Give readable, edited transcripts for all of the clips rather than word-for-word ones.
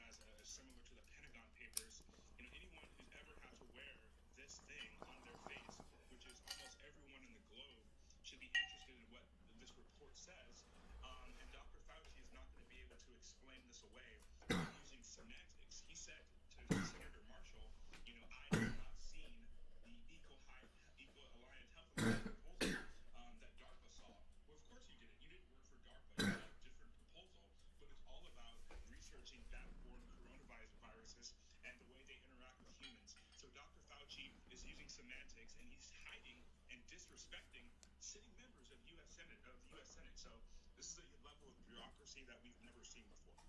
as similar to the Pentagon Papers. You know, anyone who's ever had to wear this thing on their face, which is almost everyone in the globe, should be interested in what this report says. And Dr. Fauci is not going to be able to explain this away using semantics. He said to Senator Marshall, you know, I have not seen the Eco Alliance Health Alliance proposal that DARPA saw. Well, of course you didn't. You didn't work for DARPA. You had a different proposal, but it's all about researching bat-borne coronaviruses and the way they interact with humans. So Dr. Fauci is using semantics, and he's hiding and disrespecting sitting members of the U.S. Senate. So this is a level of bureaucracy that we've never seen before.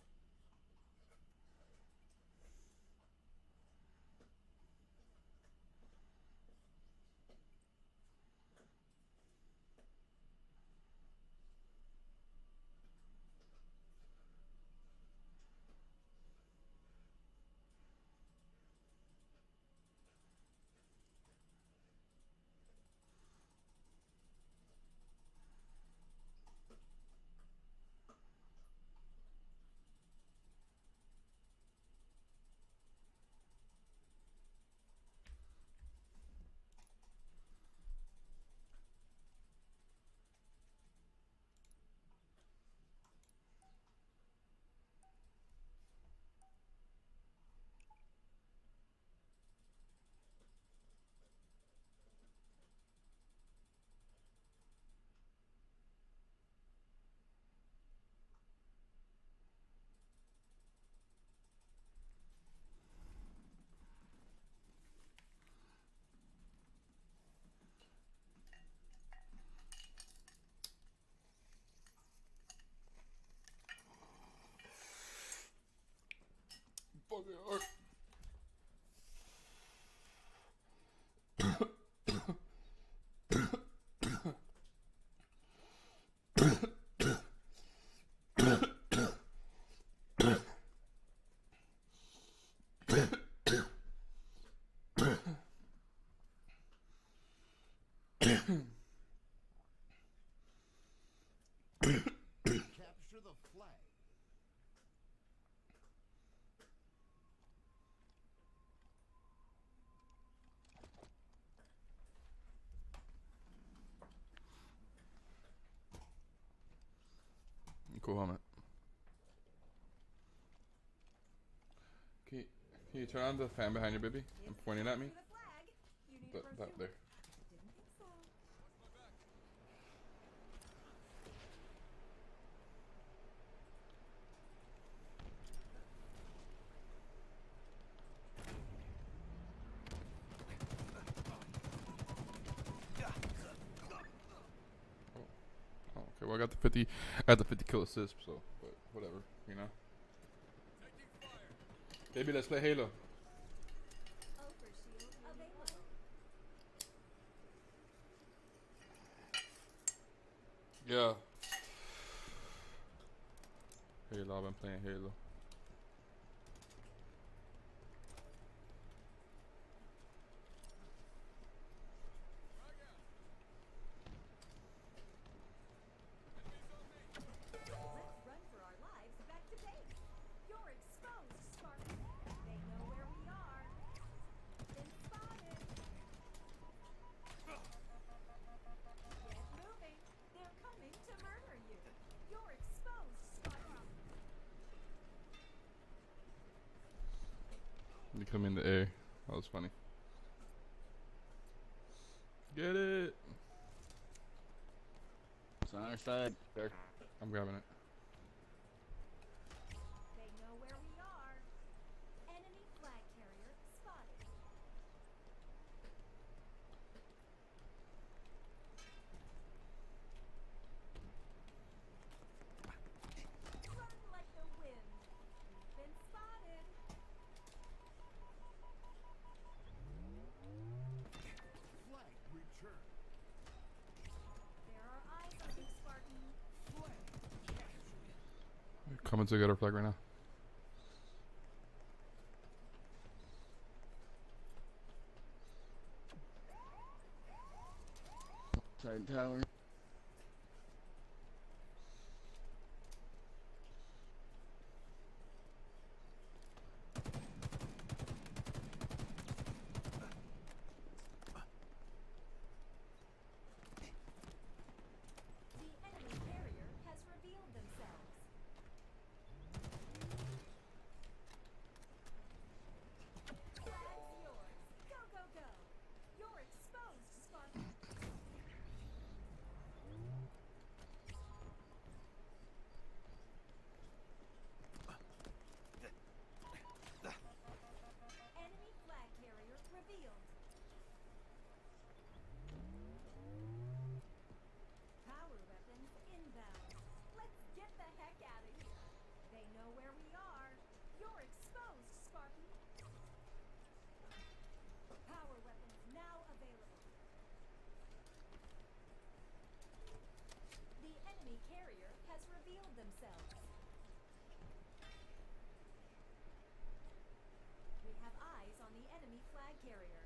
Fucking hard. Capture the flag. Cool helmet. Can you turn on the fan behind you, baby? I'm pointing at me. That there. Didn't think so. Oh, okay, well I got the 50. I got the 50 kill assist, so but whatever, you know. Baby, let's play Halo. Overshield available. Yeah. Halo, I've been playing Halo. Let's run for our lives back to base. You're exposed, Spartan. They know where we are. Been spotted. Get moving. They're coming to murder you. You're exposed, Spartan. You come in the air. That was funny. Get it. It's on our side. There. I'm grabbing it. They know where we are. Enemy flag carrier spotted. Run like the wind. We've been spotted. Flag return. There are eyes on you, Spartan. Flag captured. Coming to get our flag right now. Side tower. carrier.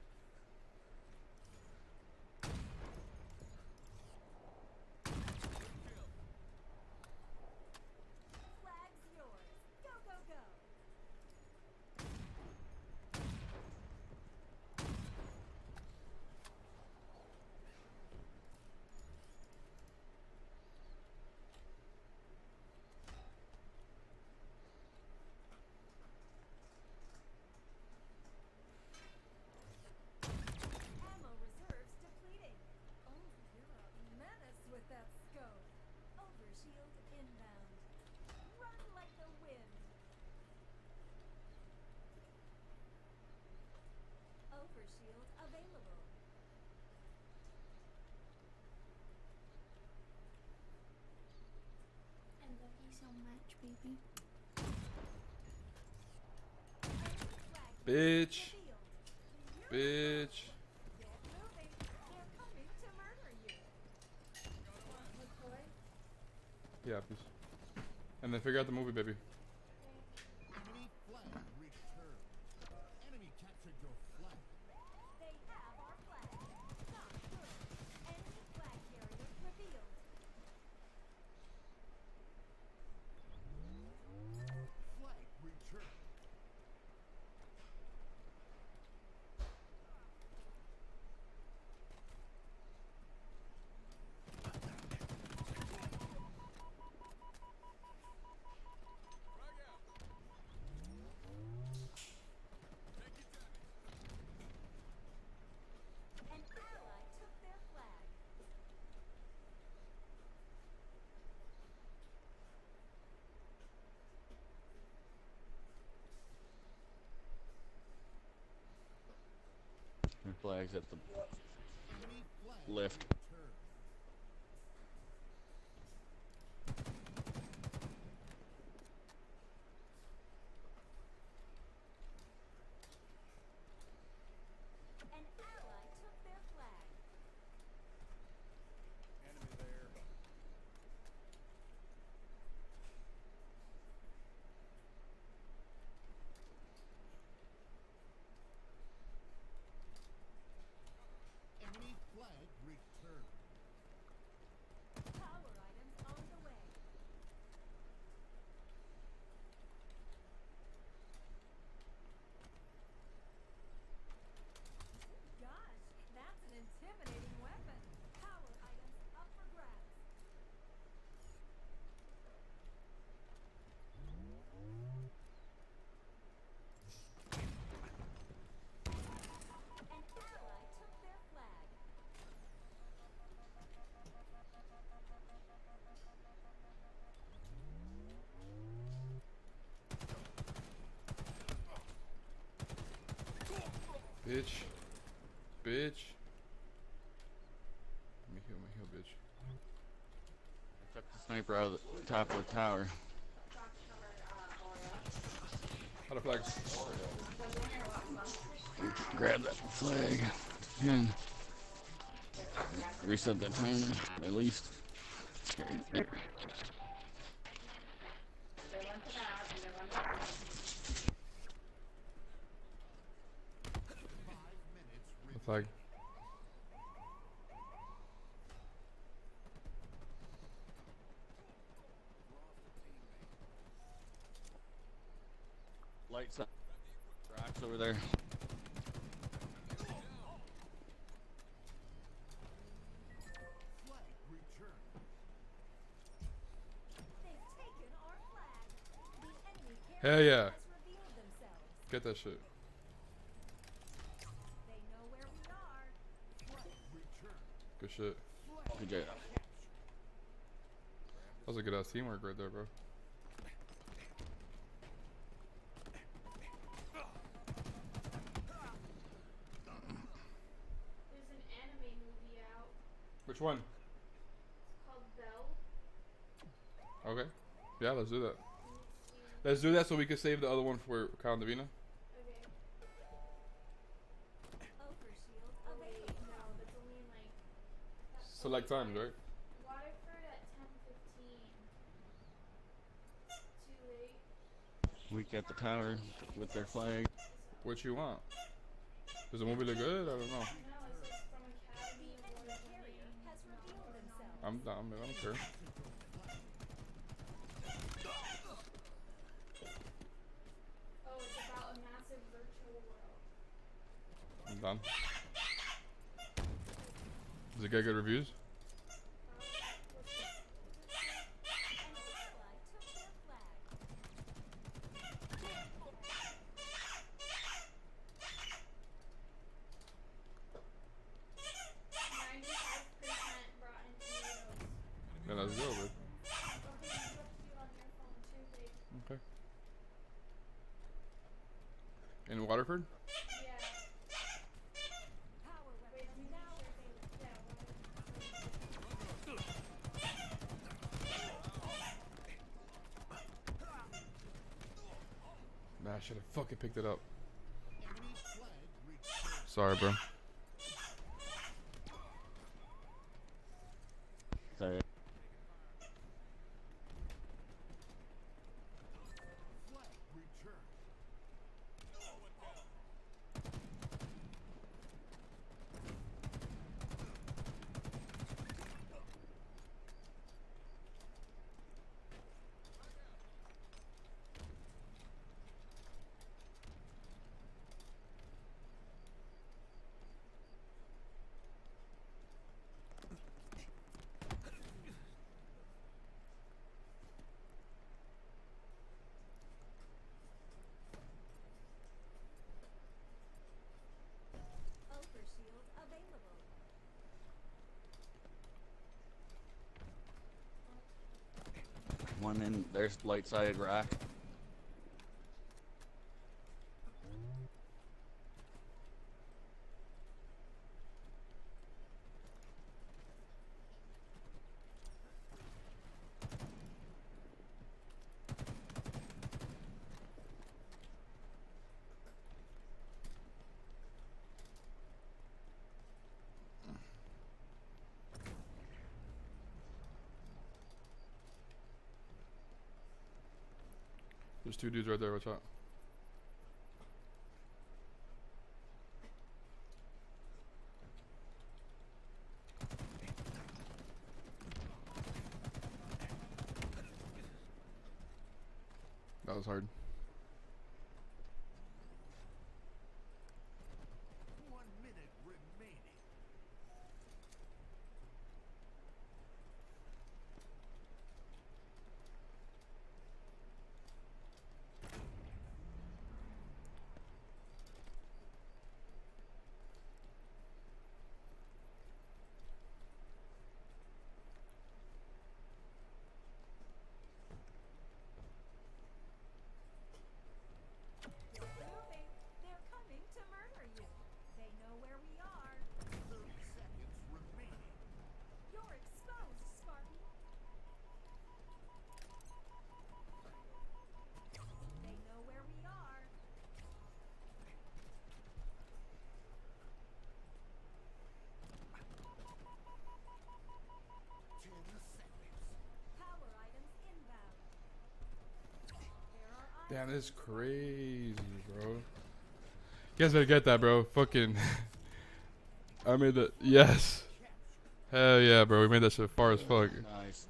Flag's yours. Go, go, go. Ammo reserves depleting. Oh, you're a menace with that scope. Overshield inbound. Run like the wind. Overshield available. I love you so much, baby. Enemy flag Bitch. revealed. Bitch. Get moving. They're coming to murder you. Yeah, please. And then figure out the movie, baby. Enemy flag returned. Enemy captured your flag. They have our flag. Not good. Enemy flag carrier revealed. Flag returned. An ally took their flag. Your flag's at the Enemy flag lift. returned. An ally took their flag. Enemy there. Enemy flag returned. Power items on the way. Gosh, that's an intimidating weapon. Power items up for grabs. An ally took their flag. Bitch. Bitch. Let me heal, bitch. I took the sniper out of the top of the tower. How the flags? Grab that flag. And reset that timer at least. There. The flag. Lights up. Rocks over there. Flag returned. They've taken our flag. The enemy Hell carrier yeah. has revealed themselves. Get that shit. They know where we are. Flag returned. Good shit. Good job. That was a good ass teamwork right there, bro. There's an anime movie out. Which one? It's called Belle. Okay. Yeah, let's do that. Let me see. Let's do that so we can save the other one for Count Davina. Okay. Overshield Oh wait, available. no, that's only in like. Select times, right? Waterford at 10:15. Too late. We got the tower with their flag. What you want? Does the movie look good? I don't know. No, it says from Academy The Award enemy carrier winning has revealed themselves. I'm down, man. I don't care. Oh, it's about a massive virtual world. I'm done. Does it get good reviews? What's this? An ally took their flag. 95% Rotten Tomatoes. Yeah, let's go, bro. Okay, you have to do it on your phone too, babe. Okay. In Waterford? Yeah. Power Wait, weapons let me now make sure. available. Yeah, Nah, I should have fucking picked it up. Enemy flag returned. Sorry, bro. Sorry. Flag returned. Overshield available. One in there's light side rack. There's two dudes right there. Watch out. That was hard. 1 minute remaining. Keep moving. They're coming to murder you. They know where we are. 30 seconds remaining. You're exposed, Spartan. They know where we are. Power items inbound. There are Damn, items this is crazy, bro. You guys better get that, bro. Fucking. I made that. Yes. Hell yeah, bro. We made that shit far as fuck. Nice.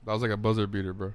That was like a buzzer beater, bro.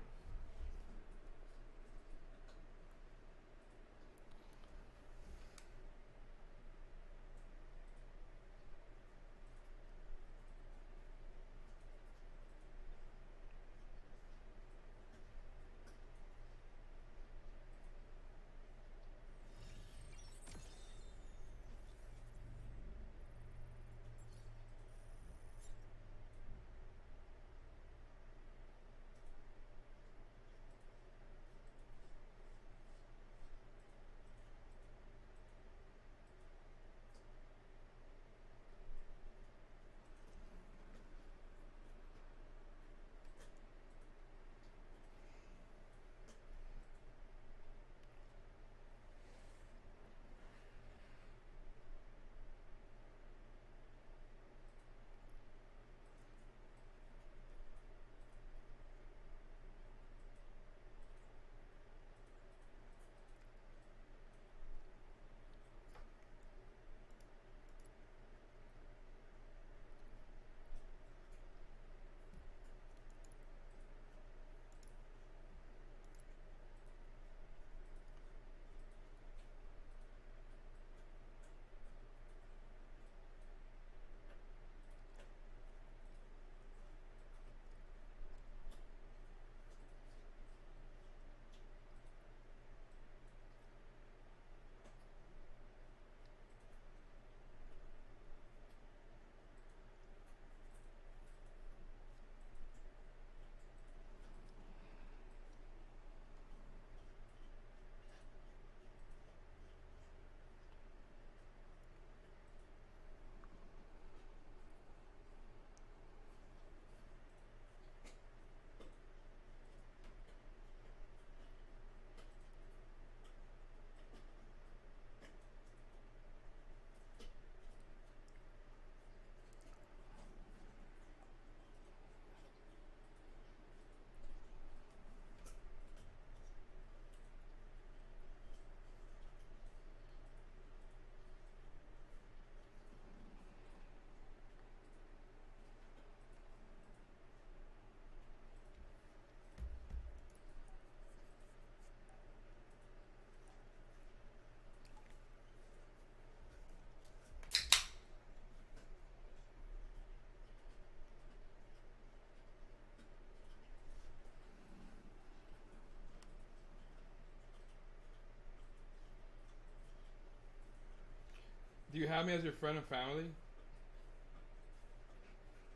Do you have me as your friend and family?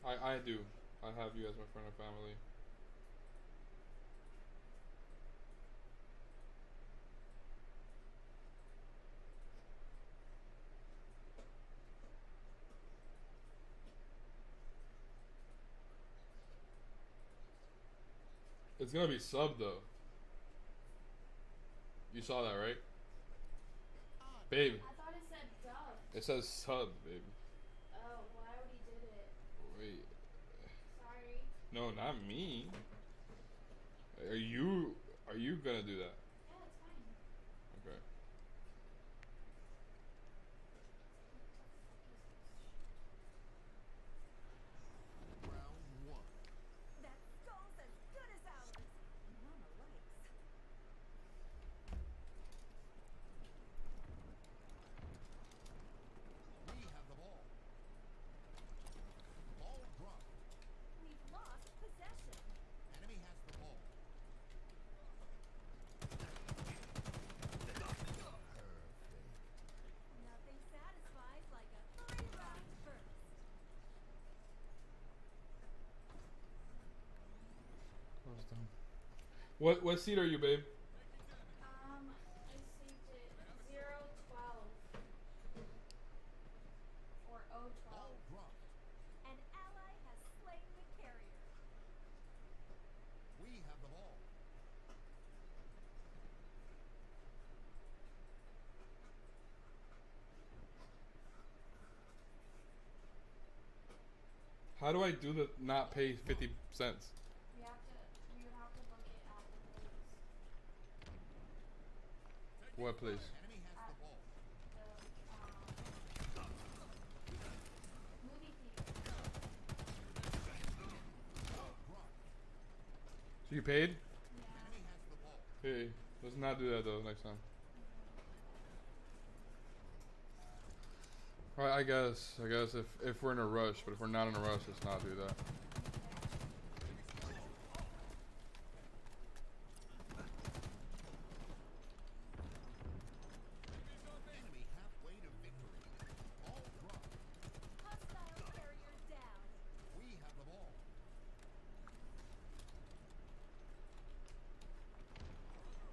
I do. I have you as my friend and family. It's gonna be sub though. You saw that, right? Babe, I thought it said dub. it says sub, babe. Oh, well, I already did it. Wait. Sorry. No, not me. Are you gonna do that? Yeah, it's fine. Okay. Round one. That skull's as good as ours. Mama likes. We have the ball. Ball dropped. We've lost possession. Enemy has the ball. Perfect. Nothing satisfies like a 3-round burst. That was dumb. What seat are you, babe? I saved it 012 or Ball 012. dropped. An ally has slain the carrier. We have the ball. How do I do the not pay 50 cents? We would have to book it at the place. What place? Enemy has the ball. The movie theater. Ball dropped. So you paid? Yeah. Enemy has the ball. Hey, let's not do that though next time. Alright, I guess if we're in a rush, but if we're not in a rush, let's not do that. Enemy halfway to victory. Ball dropped. Hostile carrier down. We have the ball.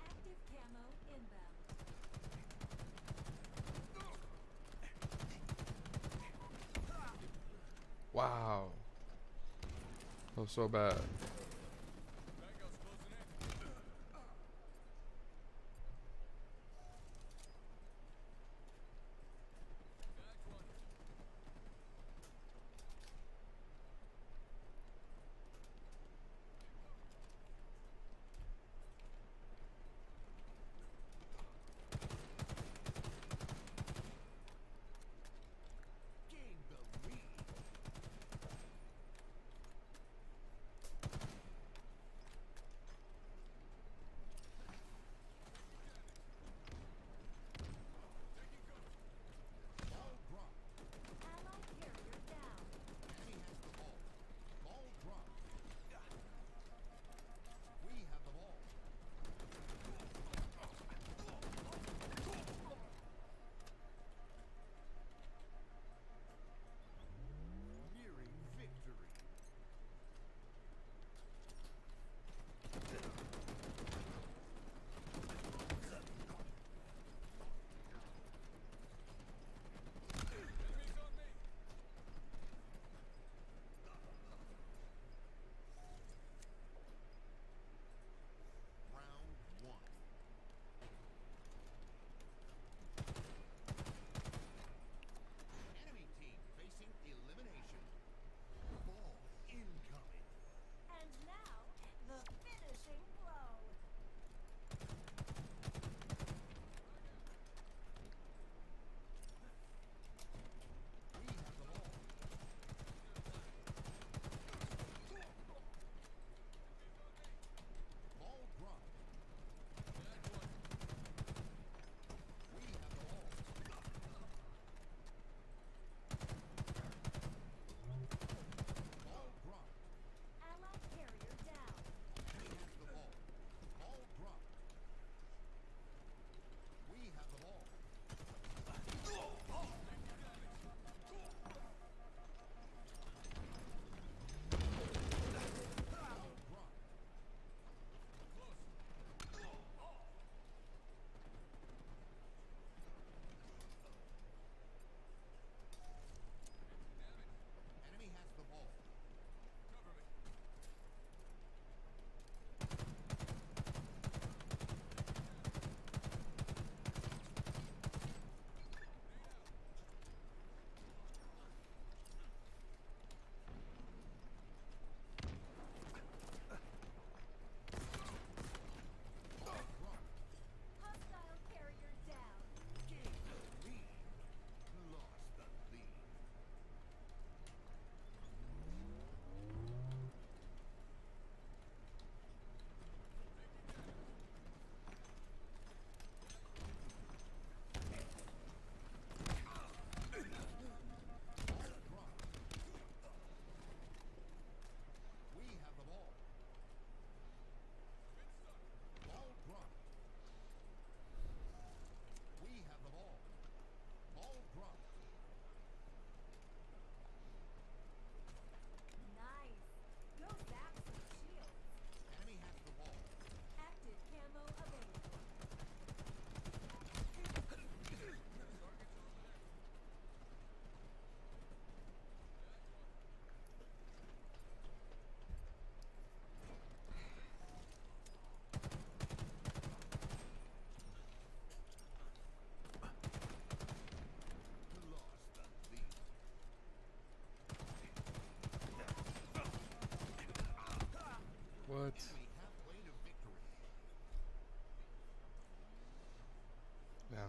Active camo inbound. Wow. That was so bad. Gain the lead.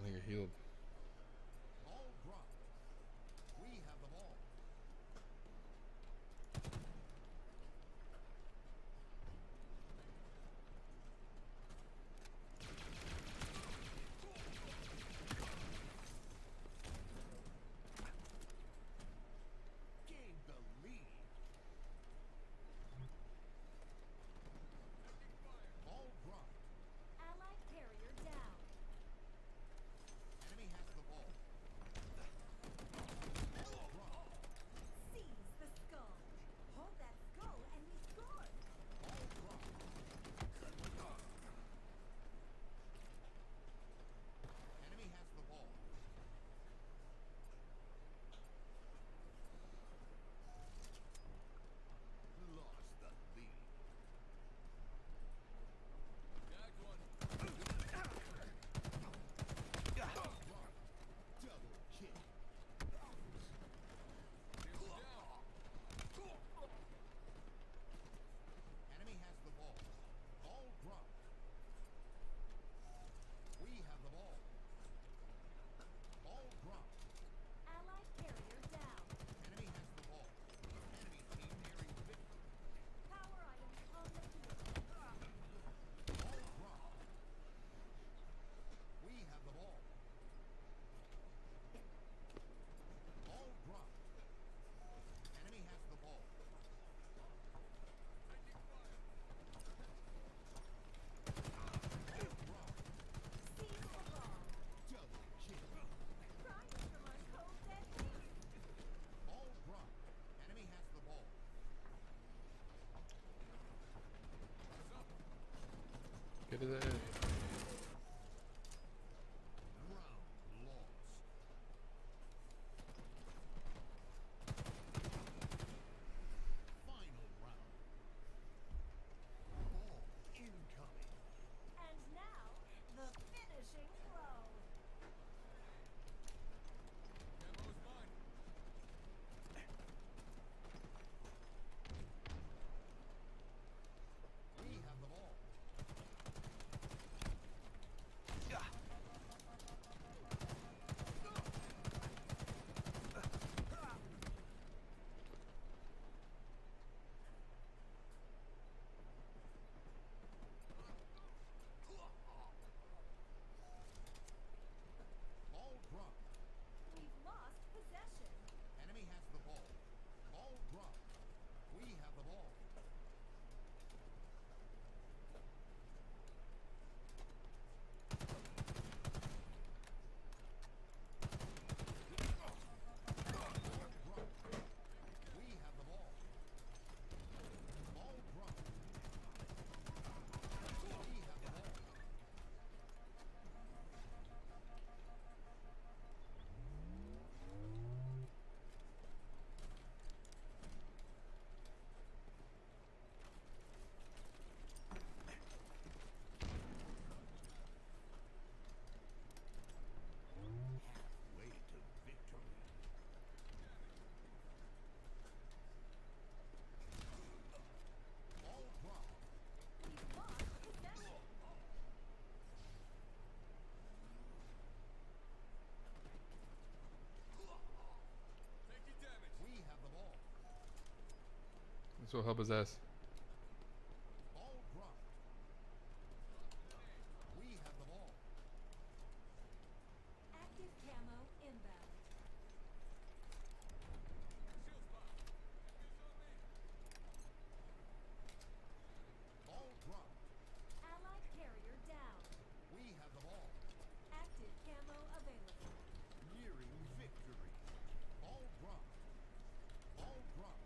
don't think you're healed. Ball dropped. We have the ball. Gained the lead. Ball dropped. Allied carrier down. Enemy has the ball. Ball dropped. Seize the skull. Hold that skull and we score. Ball dropped. Enemy has the ball. Lost the lead. Double kick. Enemy has the ball. Ball dropped. We have the ball. Ball dropped. Allied carrier down. Enemy has the ball. Enemy team nearing victory. Power items on the field. Ball dropped. We have the ball. Ball dropped. Enemy has the ball. Ball dropped. Seize the ball. Double kick. Crying from our cold dead feet. Ball dropped. Enemy has the ball. Get his ass. Round lost. Final round. Ball incoming. And now, the finishing blow. We have the ball. Ball dropped. We've lost possession. Enemy has the ball. Ball dropped. We have the ball. Ball dropped. We have the ball. Ball dropped. We have the ball. Halfway to victory. Ball dropped. We've lost possession. We have the ball. This will help his ass. Ball dropped. We have the ball. Active camo inbound. Ball dropped. Allied carrier down. We have the ball. Active camo available. Nearing victory. Ball dropped. Ball dropped.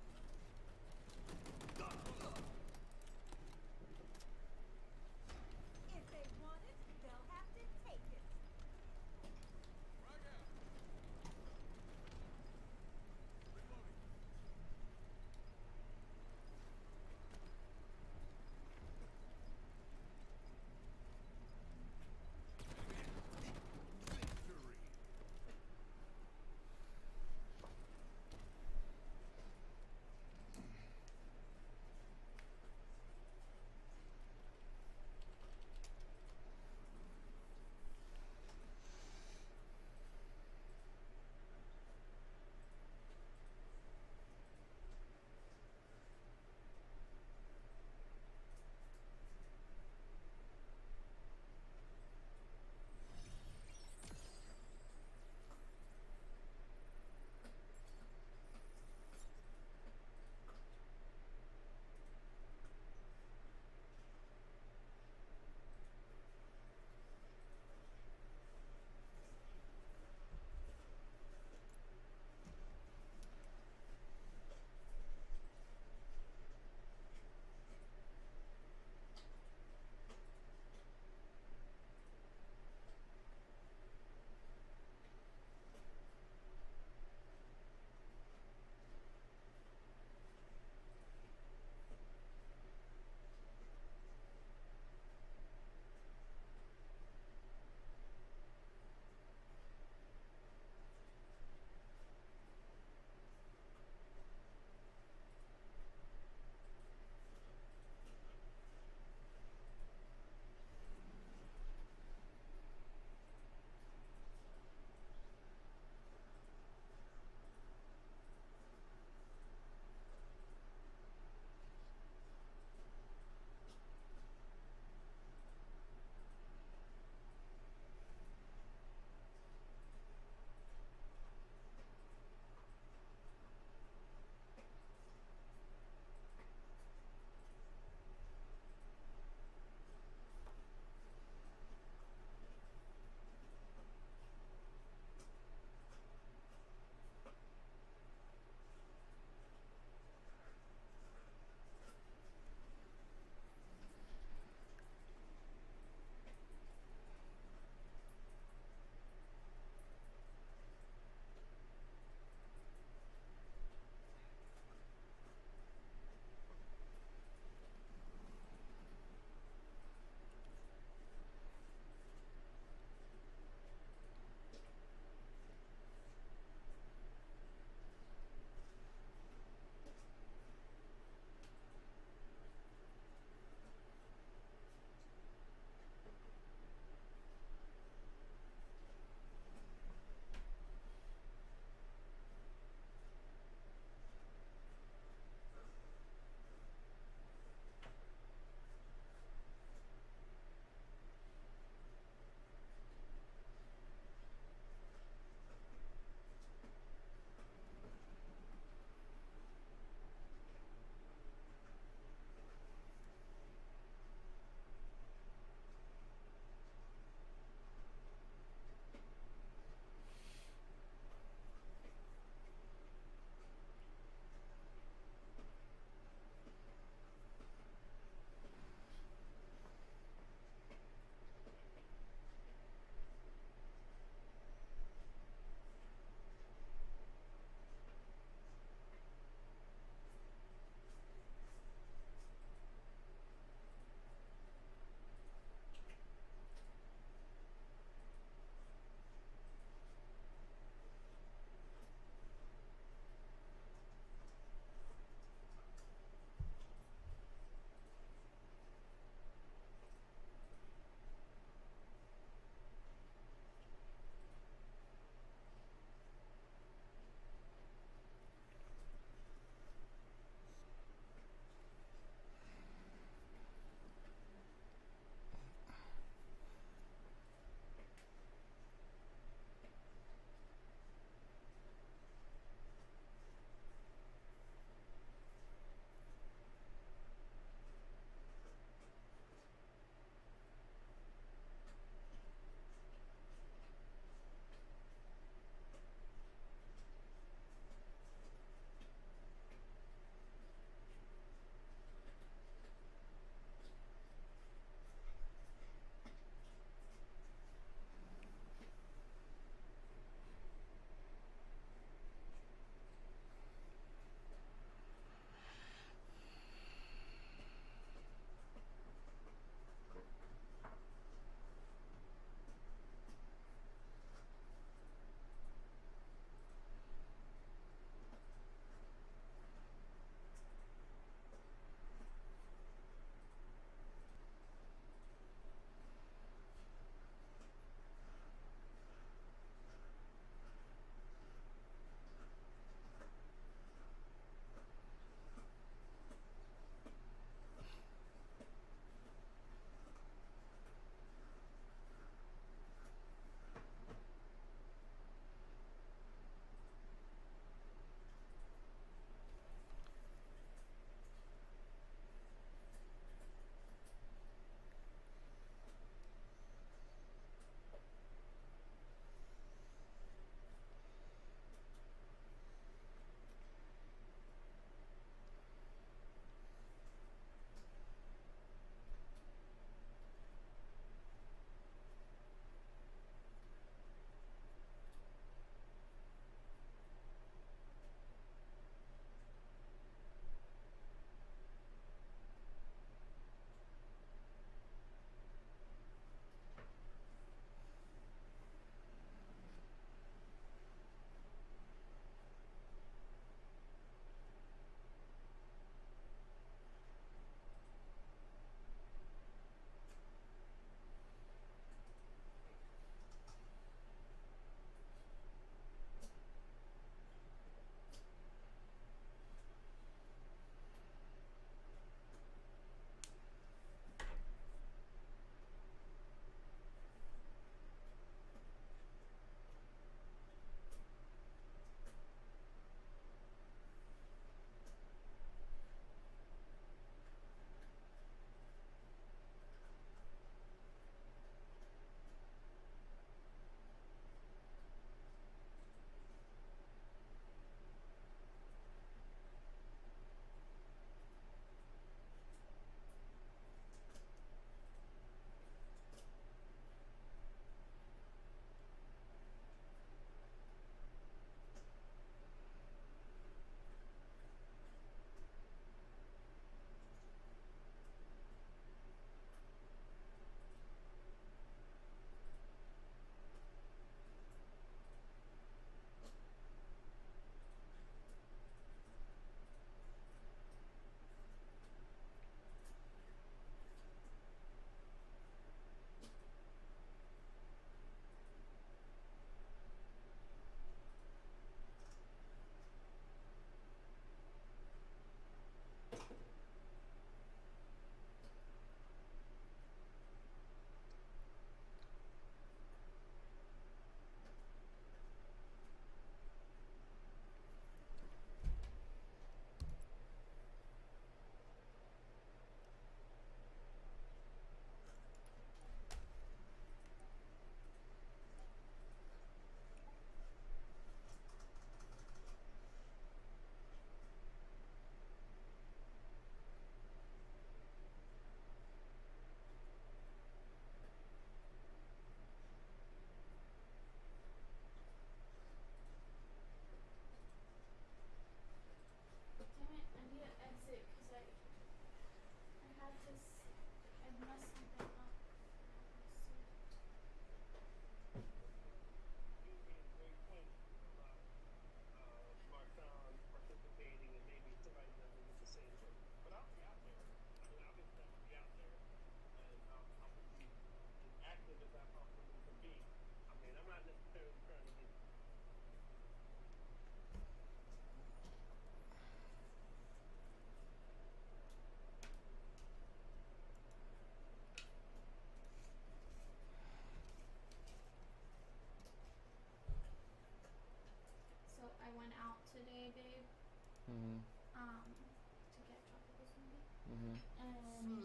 Mhm. To get tropical smoothie. Mhm. And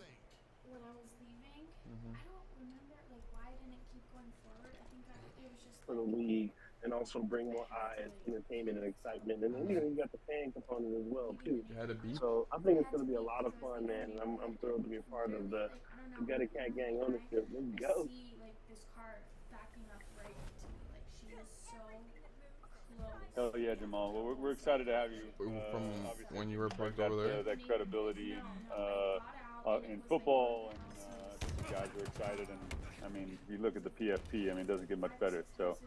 when I was leaving, Mhm. I don't remember like why I didn't keep going forward. I think it was just For the like league, and also bring more I had to eyes, like entertainment, and excitement. And then Mhm. you got the fan component as well maybe too. the You day had a beep. So I I think it's had going to to be a leave lot of because fun, like man. And I'm like thrilled to be a part of literally the like I don't know Gutta one Cat of Gang the ownership. time Let's I go. see like this car backing up right to me. Like she was so Hell close. yeah, Jamal. Well, we're excited to have you. From Obviously, when you you were bring parked that over there. that credibility No, in I got out and it in was like one football, of and the I houses. think the guys are excited. And I mean, if you look at the PFP, I mean, it doesn't get much better. So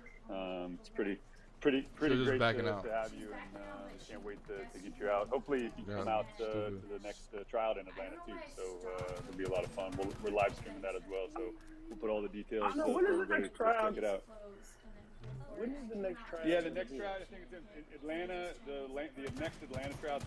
it's pretty Should've just great backing to out. have you, and we can't wait to get you out. Hopefully, you Yeah, come out to stupid. the next tryout in Atlanta too. So it'll be a lot of fun. We're live streaming that as well. So we'll put all the details I know. for When is the everybody next to check tryout? it out. When is the next Yeah, tryout the going to next be? tryout, I think it's in Atlanta. The next Atlanta tryout's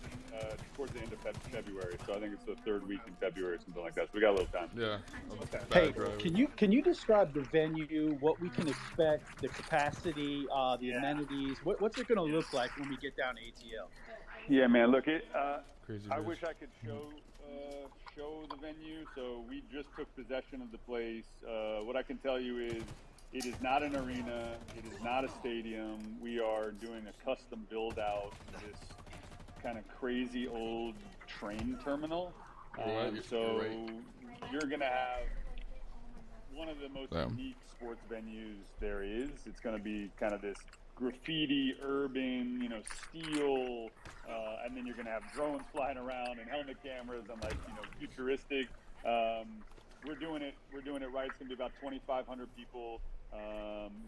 towards the end of February. So I think it's the third week in February, something like that. So we got a little time. Yeah. Okay. Hey, Bad driver. can you describe the venue, what we can expect, the capacity, the amenities? What's it going to look like when we get down to ATL? Yeah, man. Look, Crazy I bitch. wish I could show the venue. So we just took possession of the place. What I can tell you is, it is not an arena. It is not a stadium. We are doing a custom build out in this kind of crazy old train terminal. So you're gonna have one of the most Damn. unique sports venues there is. It's going to be kind of this graffiti, urban, steel, and then you're going to have drones flying around and helmet cameras and futuristic. We're doing it. We're doing it right. It's going to be about 2,500 people.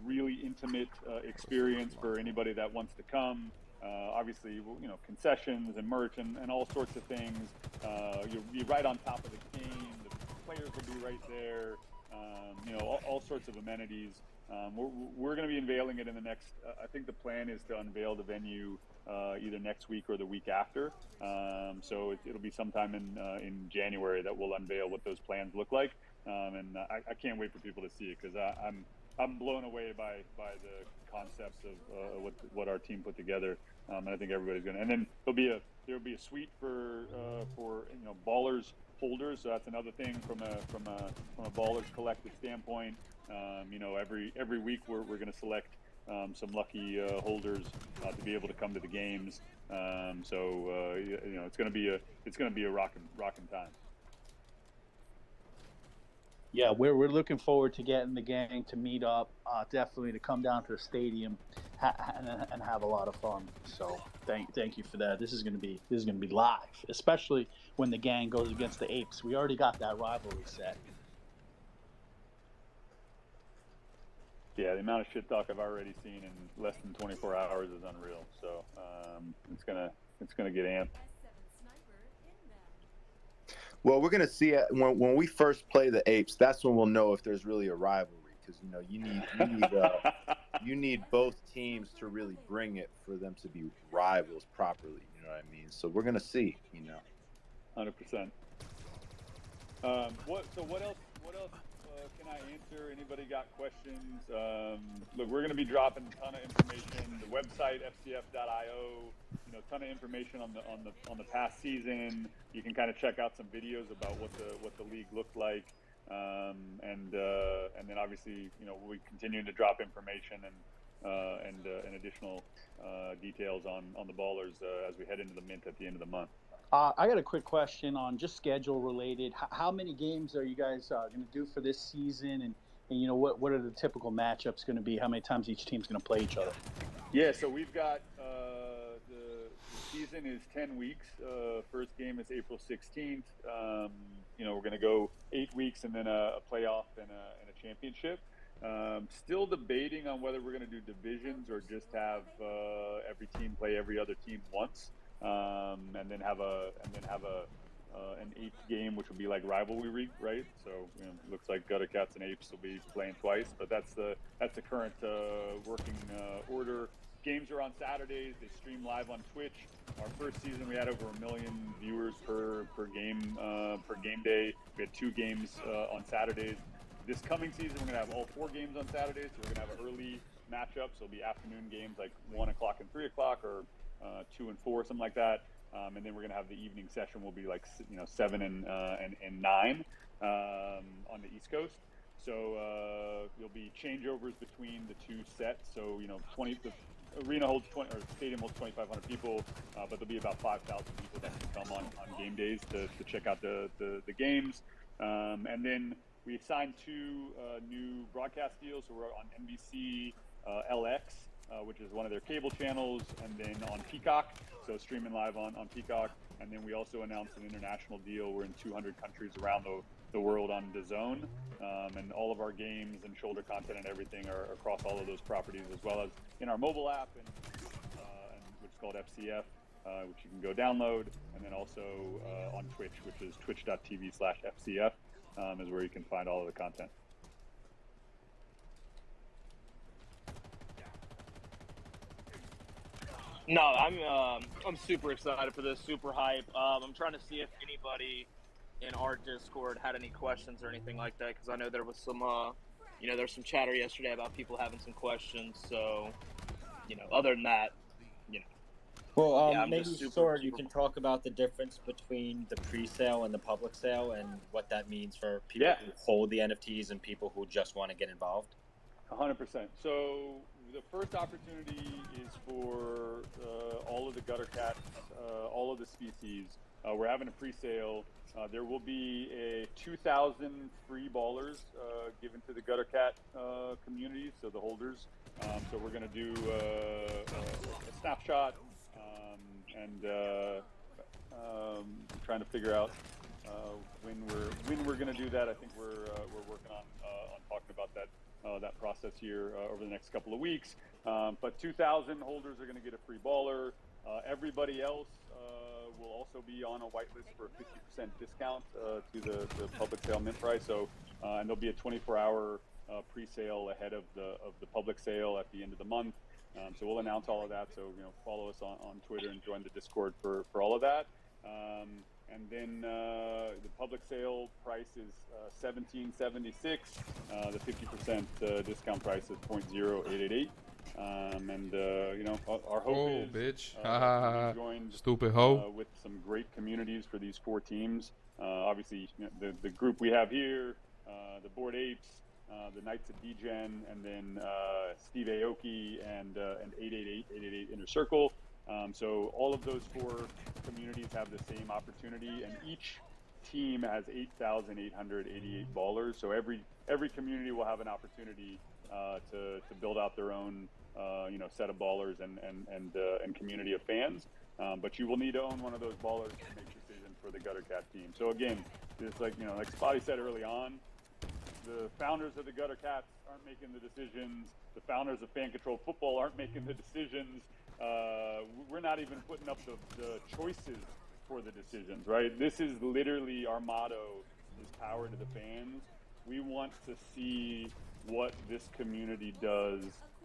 Really intimate experience for anybody that wants to come. Obviously, concessions and merch and all sorts of things. You'll be right on top of the game. The players will be right there. All sorts of amenities. We're going to be unveiling it in the next. I think the plan is to unveil the venue either next week or the week after. So it'll be sometime in January that we'll unveil what those plans look like. And I can't wait for people to see it because I'm blown away by the concepts of what our team put together. And I think everybody's going to. And then there'll be a suite for ballers holders. So that's another thing from a ballers collective standpoint. Every week we're going to select some lucky holders to be able to come to the games. It's going to be a rocking time. Yeah, we're looking forward to getting the gang to meet up. Definitely to come down to the stadium and have a lot of fun. So thank you for that. This is gonna be live, especially when the gang goes against the Apes. We already got that rivalry set. Yeah, the amount of shit talk I've already seen in less than 24 hours is unreal. So it's gonna get amped. Well, we're gonna see it when we first play the Apes. That's when we'll know if there's really a rivalry, because you need both teams to really bring it for them to be rivals properly. You know what I mean? So we're gonna see. 100%. What else? What else can I answer? Anybody got questions? Look, we're going to be dropping a ton of information. The website fcf.io. Ton of information on the past season. You can kind of check out some videos about what the league looked like, and then obviously we continue to drop information and additional details on the ballers as we head into the mint at the end of the month. I got a quick question on just schedule related. How many games are you guys going to do for this season, and what are the typical matchups going to be? How many times each team's going to play each other? Yeah, so we've got the season is 10 weeks. First game is April 16th. We're going to go 8 weeks and then a playoff and a championship. Still debating on whether we're going to do divisions or just have every team play every other team once, and then have an 8th game, which will be like rivalry week, right? So it looks like Gutter Cats and Apes will be playing twice, but that's the current working order. Games are on Saturdays. They stream live on Twitch. Our first season, we had over 1 million viewers per game day. We had 2 games on Saturdays. This coming season, we're gonna have all 4 games on Saturdays. So we're gonna have early matchups. It'll be afternoon games like 1 o'clock and 3 o'clock, or 2 and 4, something like that. And then we're gonna have the evening session will be like 7 and 9 on the East Coast. So there'll be changeovers between the two sets. So the arena holds 20, or stadium holds 2,500 people, but there'll be about 5,000 people that can come on game days to check out the games. And then we signed 2 new broadcast deals. So we're on NBC LX, which is one of their cable channels, and then on Peacock, so streaming live on Peacock. And then we also announced an international deal. We're in 200 countries around the world on DAZN, and all of our games and shoulder content and everything are across all of those properties, as well as in our mobile app, and which is called FCF, which you can go download, and then also on Twitch, which is twitch.tv/FCF, is where you can find all of the content. No, I'm super excited for this, super hype. I'm trying to see if anybody in our Discord had any questions or anything like that, because I know there was some, there's some chatter yesterday about people having some questions. So, other than that, Well, yeah, I'm maybe just Sword, you can talk about the difference between the pre-sale and the public sale, and what that means for people who hold the NFTs and people who just want to get involved. 100%. So the first opportunity is for all of the gutter cats, all of the species. We're having a pre-sale. There will be a 2,000 free ballers given to the gutter cat community, so the holders. So we're going to do a snapshot, and trying to figure out when we're going to do that. I think we're working on talking about that process here over the next couple of weeks. But 2,000 holders are going to get a free baller. Everybody else will also be on a whitelist for a 50% discount to the public sale mint price. So and there'll be a 24-hour pre-sale ahead of the public sale at the end of the month. So we'll announce all of that. So follow us on Twitter and join the Discord for all of that. And then the public sale price is $17.76. The 50% discount price is 0.0888. And our hope is bitch. joined Stupid hoe. with some great communities for these 4 teams. Obviously, the group we have here, the Bored Apes, the Knights of Degen, and then Steve Aoki and 888 Inner Circle. So all of those 4 communities have the same opportunity, and each team has 8,888 ballers. So every community will have an opportunity to build out their own set of ballers and community of fans. But you will need to own one of those ballers to make decisions for the Gutter Cat team. So again, just like Spotty said early on, the founders of the Gutter Cats aren't making the decisions. The founders of Fan Control Football aren't making the decisions. We're not even putting up the choices for the decisions, right? This is literally our motto, is power to the fans. We want to see what this community does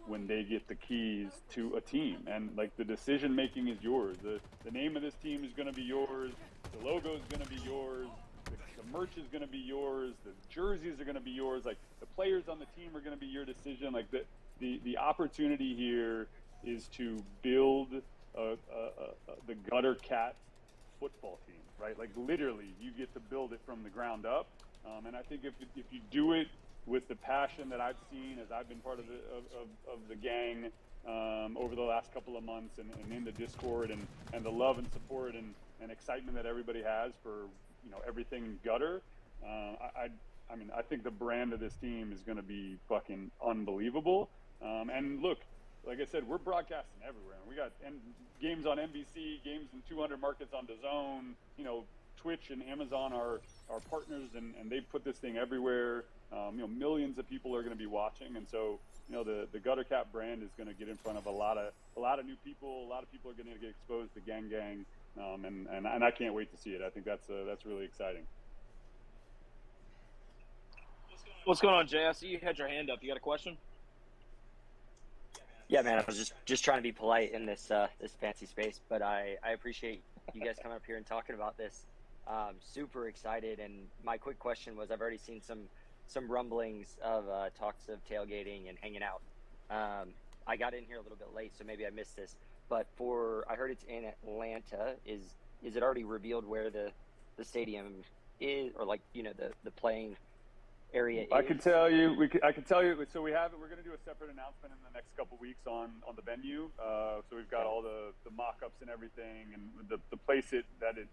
when they get the keys to a team. And like, the decision making is yours. The name of this team is going to be yours. The logo is going to be yours. The merch is going to be yours. The jerseys are going to be yours. Like, the players on the team are going to be your decision. Like, the opportunity here is to build the Gutter Cat football team, right? Like, literally, you get to build it from the ground up. And I think if you do it with the passion that I've seen as I've been part of the gang over the last couple of months, and in the Discord, and the love and support and excitement that everybody has for everything Gutter, I think the brand of this team is going to be fucking unbelievable. And look, like I said, we're broadcasting everywhere. We got games on NBC, games in 200 markets on DAZN. Twitch and Amazon are partners, and they put this thing everywhere. Millions of people are going to be watching, and so the Gutter Cat brand is going to get in front of a lot of new people. A lot of people are going to get exposed to gang, and I can't wait to see it. I think that's really exciting. What's going on, Jay? I see you had your hand up. You got a question? Yeah, man. I was just trying to be polite in this fancy space, but I appreciate you guys coming up here and talking about this. Super excited, and my quick question was, I've already seen some rumblings of talks of tailgating and hanging out. I got in here a little bit late, so maybe I missed this. but I heard it's in Atlanta. Is it already revealed where the stadium is, or like the playing area I is? can tell you. I can tell you. So we have it. We're going to do a separate announcement in the next couple weeks on the venue. So we've got all the mock-ups and everything, and the place that it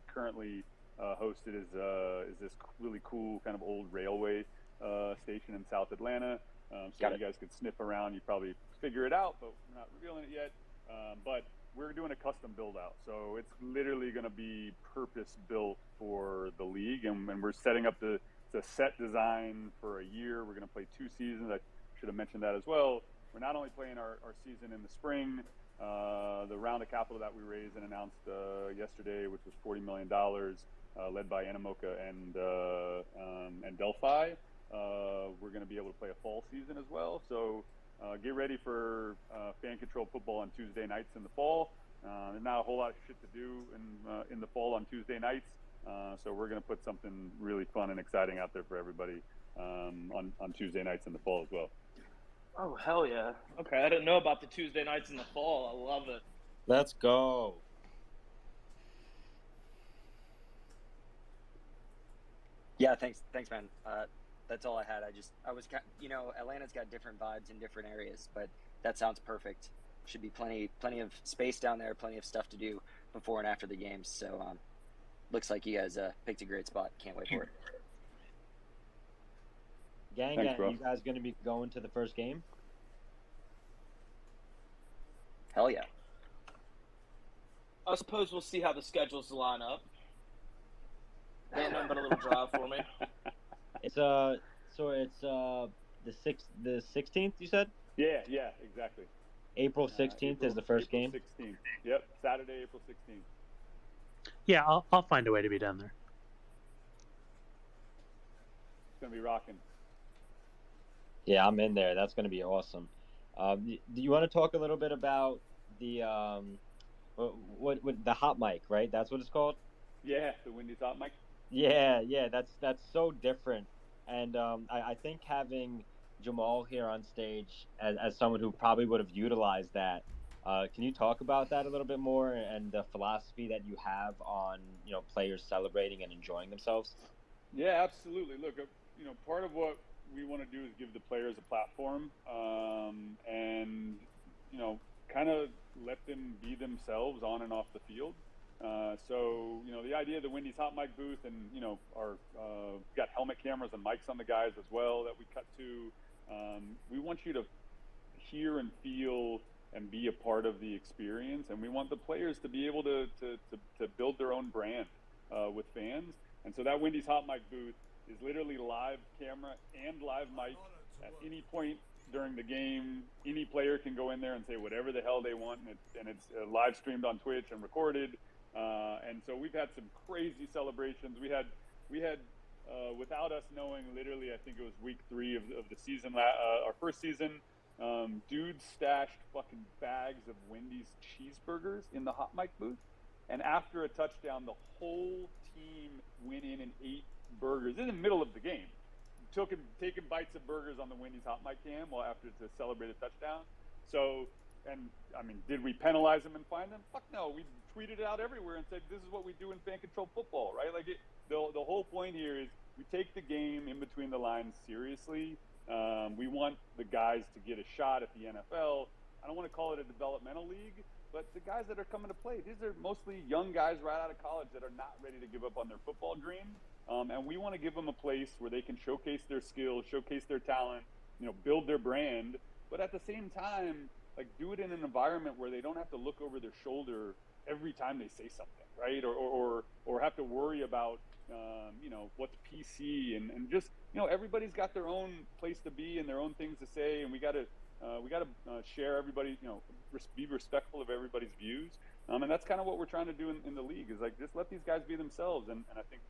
currently hosted is this really cool kind of old railway station in South Atlanta. So you guys could sniff around. You probably figure it out, but we're not revealing it yet. But we're doing a custom build out, so it's literally going to be purpose built for the league, and we're setting up the set design for a year. We're going to play 2 seasons. I should have mentioned that as well. We're not only playing our season in the spring, the round of capital that we raised and announced yesterday, which was $40 million, led by Animoca and Delphi. We're going to be able to play a fall season as well. So get ready for fan control football on Tuesday nights in the fall. There's not a whole lot of shit to do in the fall on Tuesday nights. So we're going to put something really fun and exciting out there for everybody on Tuesday nights in the fall as well. Oh, hell yeah. Okay, I didn't know about the Tuesday nights in the fall. I love it. Let's go. Yeah, thanks, man. That's all I had. I was, Atlanta's got different vibes in different areas, but that sounds perfect. Should be plenty of space down there, plenty of stuff to do before and after the games. So, looks like you guys picked a great spot. Can't wait for it. Gang, Thanks, bro. you guys going to be going to the first game? Hell yeah. I suppose we'll see how the schedules line up. Ain't nothing but a little drive for me. It's the 16th, you said? Yeah, exactly. April 16th is the first game. 16th. Yep, Saturday, April 16th. Yeah, I'll find a way to be down there. It's gonna be rocking. Yeah, I'm in there. That's gonna be awesome. Do you want to talk a little bit about the what the hot mic, right? That's what it's called. Yeah, the Wendy's hot mic. Yeah, that's so different, and I think having Jamal here on stage as someone who probably would have utilized that. Can you talk about that a little bit more and the philosophy that you have on players celebrating and enjoying themselves? Yeah, absolutely. Look, part of what we want to do is give the players a platform, and kind of let them be themselves on and off the field. So the idea of the Wendy's hot mic booth, and our got helmet cameras and mics on the guys as well that we cut to. We want you to hear and feel and be a part of the experience, and we want the players to be able to build their own brand with fans. And so that Wendy's hot mic booth is literally live camera and live mic at any point during the game. Any player can go in there and say whatever the hell they want, and it's live streamed on Twitch and recorded. And so we've had some crazy celebrations. We had without us knowing, literally, I think it was week 3 of the season, our first season. Dudes stashed fucking bags of Wendy's cheeseburgers in the hot mic booth, and after a touchdown, the whole team went in and ate burgers in the middle of the game, taking bites of burgers on the Wendy's hot mic cam after to celebrate a touchdown. So, and I mean, did we penalize them and fine them? Fuck no. We tweeted it out everywhere and said this is what we do in fan control football, right? Like the whole point here is we take the game in between the lines seriously. We want the guys to get a shot at the NFL. I don't want to call it a developmental league, but the guys that are coming to play, these are mostly young guys right out of college that are not ready to give up on their football dream. And we want to give them a place where they can showcase their skills, showcase their talent, build their brand, but at the same time, like, do it in an environment where they don't have to look over their shoulder every time they say something, right? Or have to worry about, what's PC and just, everybody's got their own place to be and their own things to say, and we got to share everybody, be respectful of everybody's views. And that's kind of what we're trying to do in the league, is like, just let these guys be themselves. And I think,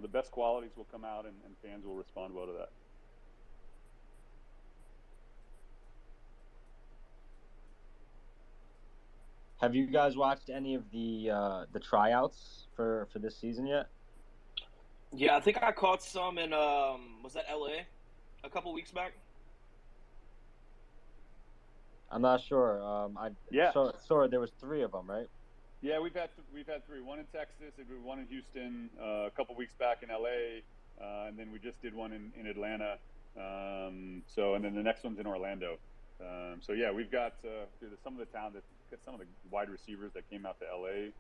the best qualities will come out and fans will respond well to that. Have you guys watched any of the tryouts for this season yet? Yeah, I think I caught some in was that LA a couple weeks back? I'm not sure. Yeah. Sorry, there was 3 of them, right? Yeah, we've had 3. One in Texas, and one in Houston, a couple weeks back in LA, and then we just did one in Atlanta. And then the next one's in Orlando. So yeah, we've got some of the talent, some of the wide receivers that came out to LA.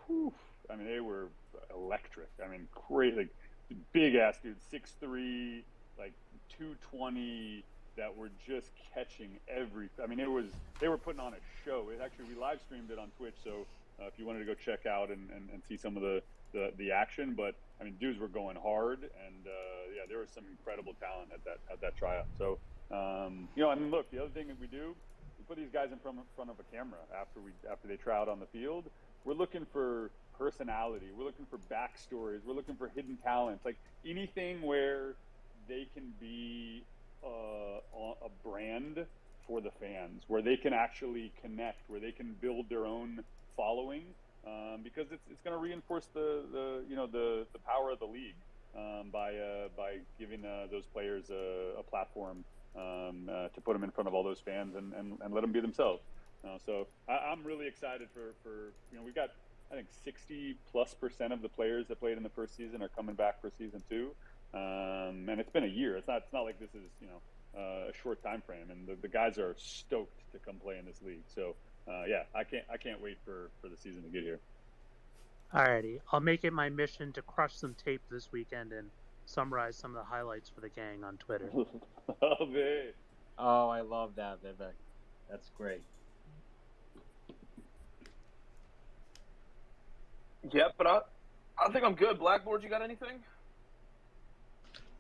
Whew, I mean, they were electric. I mean, great, like big ass dudes, 6'3", like 220, that were just catching every. I mean, they were putting on a show. We live streamed it on Twitch, so if you wanted to go check out and see some of the action, but I mean, dudes were going hard, and yeah, there was some incredible talent at that tryout. So I mean, look, the other thing that we do, we put these guys in front of a camera after they try out on the field. We're looking for personality. We're looking for backstories. We're looking for hidden talents, like anything where they can be a brand for the fans, where they can actually connect, where they can build their own following, because it's going to reinforce the power of the league by giving those players a platform to put them in front of all those fans and let them be themselves. So I'm really excited for we've got, I think, 60+% of the players that played in the first season are coming back for season 2, and it's been a year. It's not like this is a short time frame, and the guys are stoked to come play in this league. So yeah, I can't wait for the season to get here. Alrighty, I'll make it my mission to crush some tape this weekend and summarize some of the highlights for the gang on Twitter. Love it. Oh, I love that, Vivek. That's great. Yep, but I think I'm good. Blackboard, you got anything?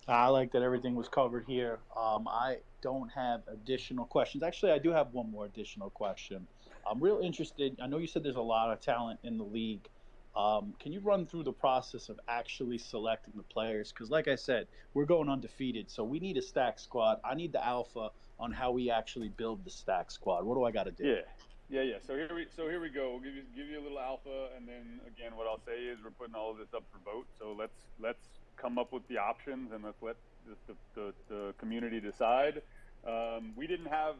I like that everything was covered here. I don't have additional questions. Actually, I do have one more additional question. I'm real interested. I know you said there's a lot of talent in the league. Can you run through the process of actually selecting the players? Because like I said, we're going undefeated, so we need a stack squad. I need the alpha on how we actually build the stack squad. What do I got to do? Yeah. So here we go. We'll give you a little alpha, and then again, what I'll say is we're putting all of this up for vote. So let's come up with the options, and let's let the community decide. We didn't have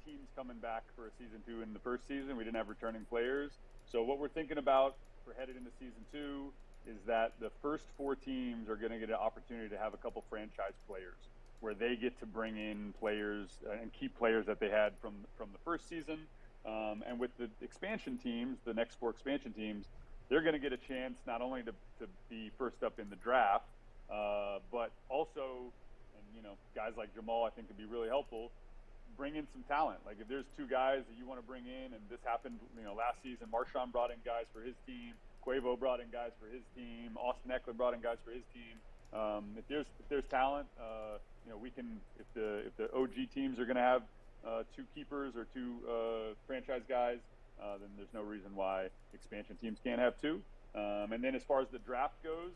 teams coming back for a season 2 in the first season. We didn't have returning players. So what we're thinking about for headed into season 2 is that the first 4 teams are going to get an opportunity to have a couple franchise players, where they get to bring in players and keep players that they had from the first season. And with the expansion teams, the next 4 expansion teams, they're going to get a chance not only to be first up in the draft, but also, and guys like Jamal, I think, could be really helpful. Bring in some talent. Like if there's 2 guys that you want to bring in, and this happened, last season, Marshawn brought in guys for his team, Quavo brought in guys for his team, Austin Eckler brought in guys for his team. If there's talent, we can. If the OG teams are going to have 2 keepers or 2 franchise guys, then there's no reason why expansion teams can't have 2. And then as far as the draft goes,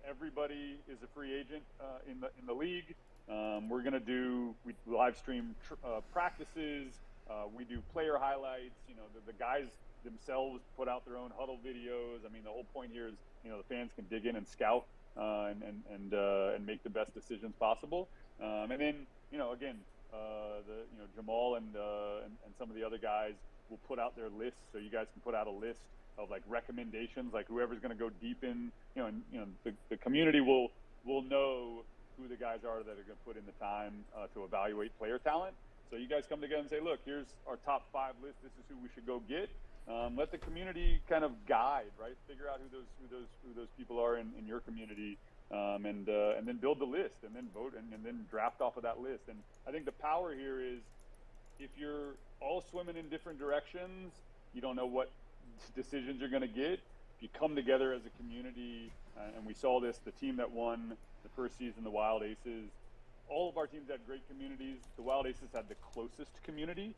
everybody is a free agent in the league. We're going to we live stream practices. We do player highlights. The guys themselves put out their own huddle videos. I mean, the whole point here is, the fans can dig in and scout and make the best decisions possible. And then, again, Jamal and some of the other guys will put out their lists, so you guys can put out a list of like recommendations, like whoever's going to go deep in, the community will know who the guys are that are going to put in the time to evaluate player talent. So you guys come together and say, look, here's our top 5 list. This is who we should go get. Let the community kind of guide, right? Figure out who those people are in your community, and then build the list, and then vote, and then draft off of that list. And I think the power here is, if you're all swimming in different directions, you don't know what decisions you're going to get. If you come together as a community, and we saw this, the team that won the first season, the Wild Aces, all of our teams had great communities. The Wild Aces had the closest community.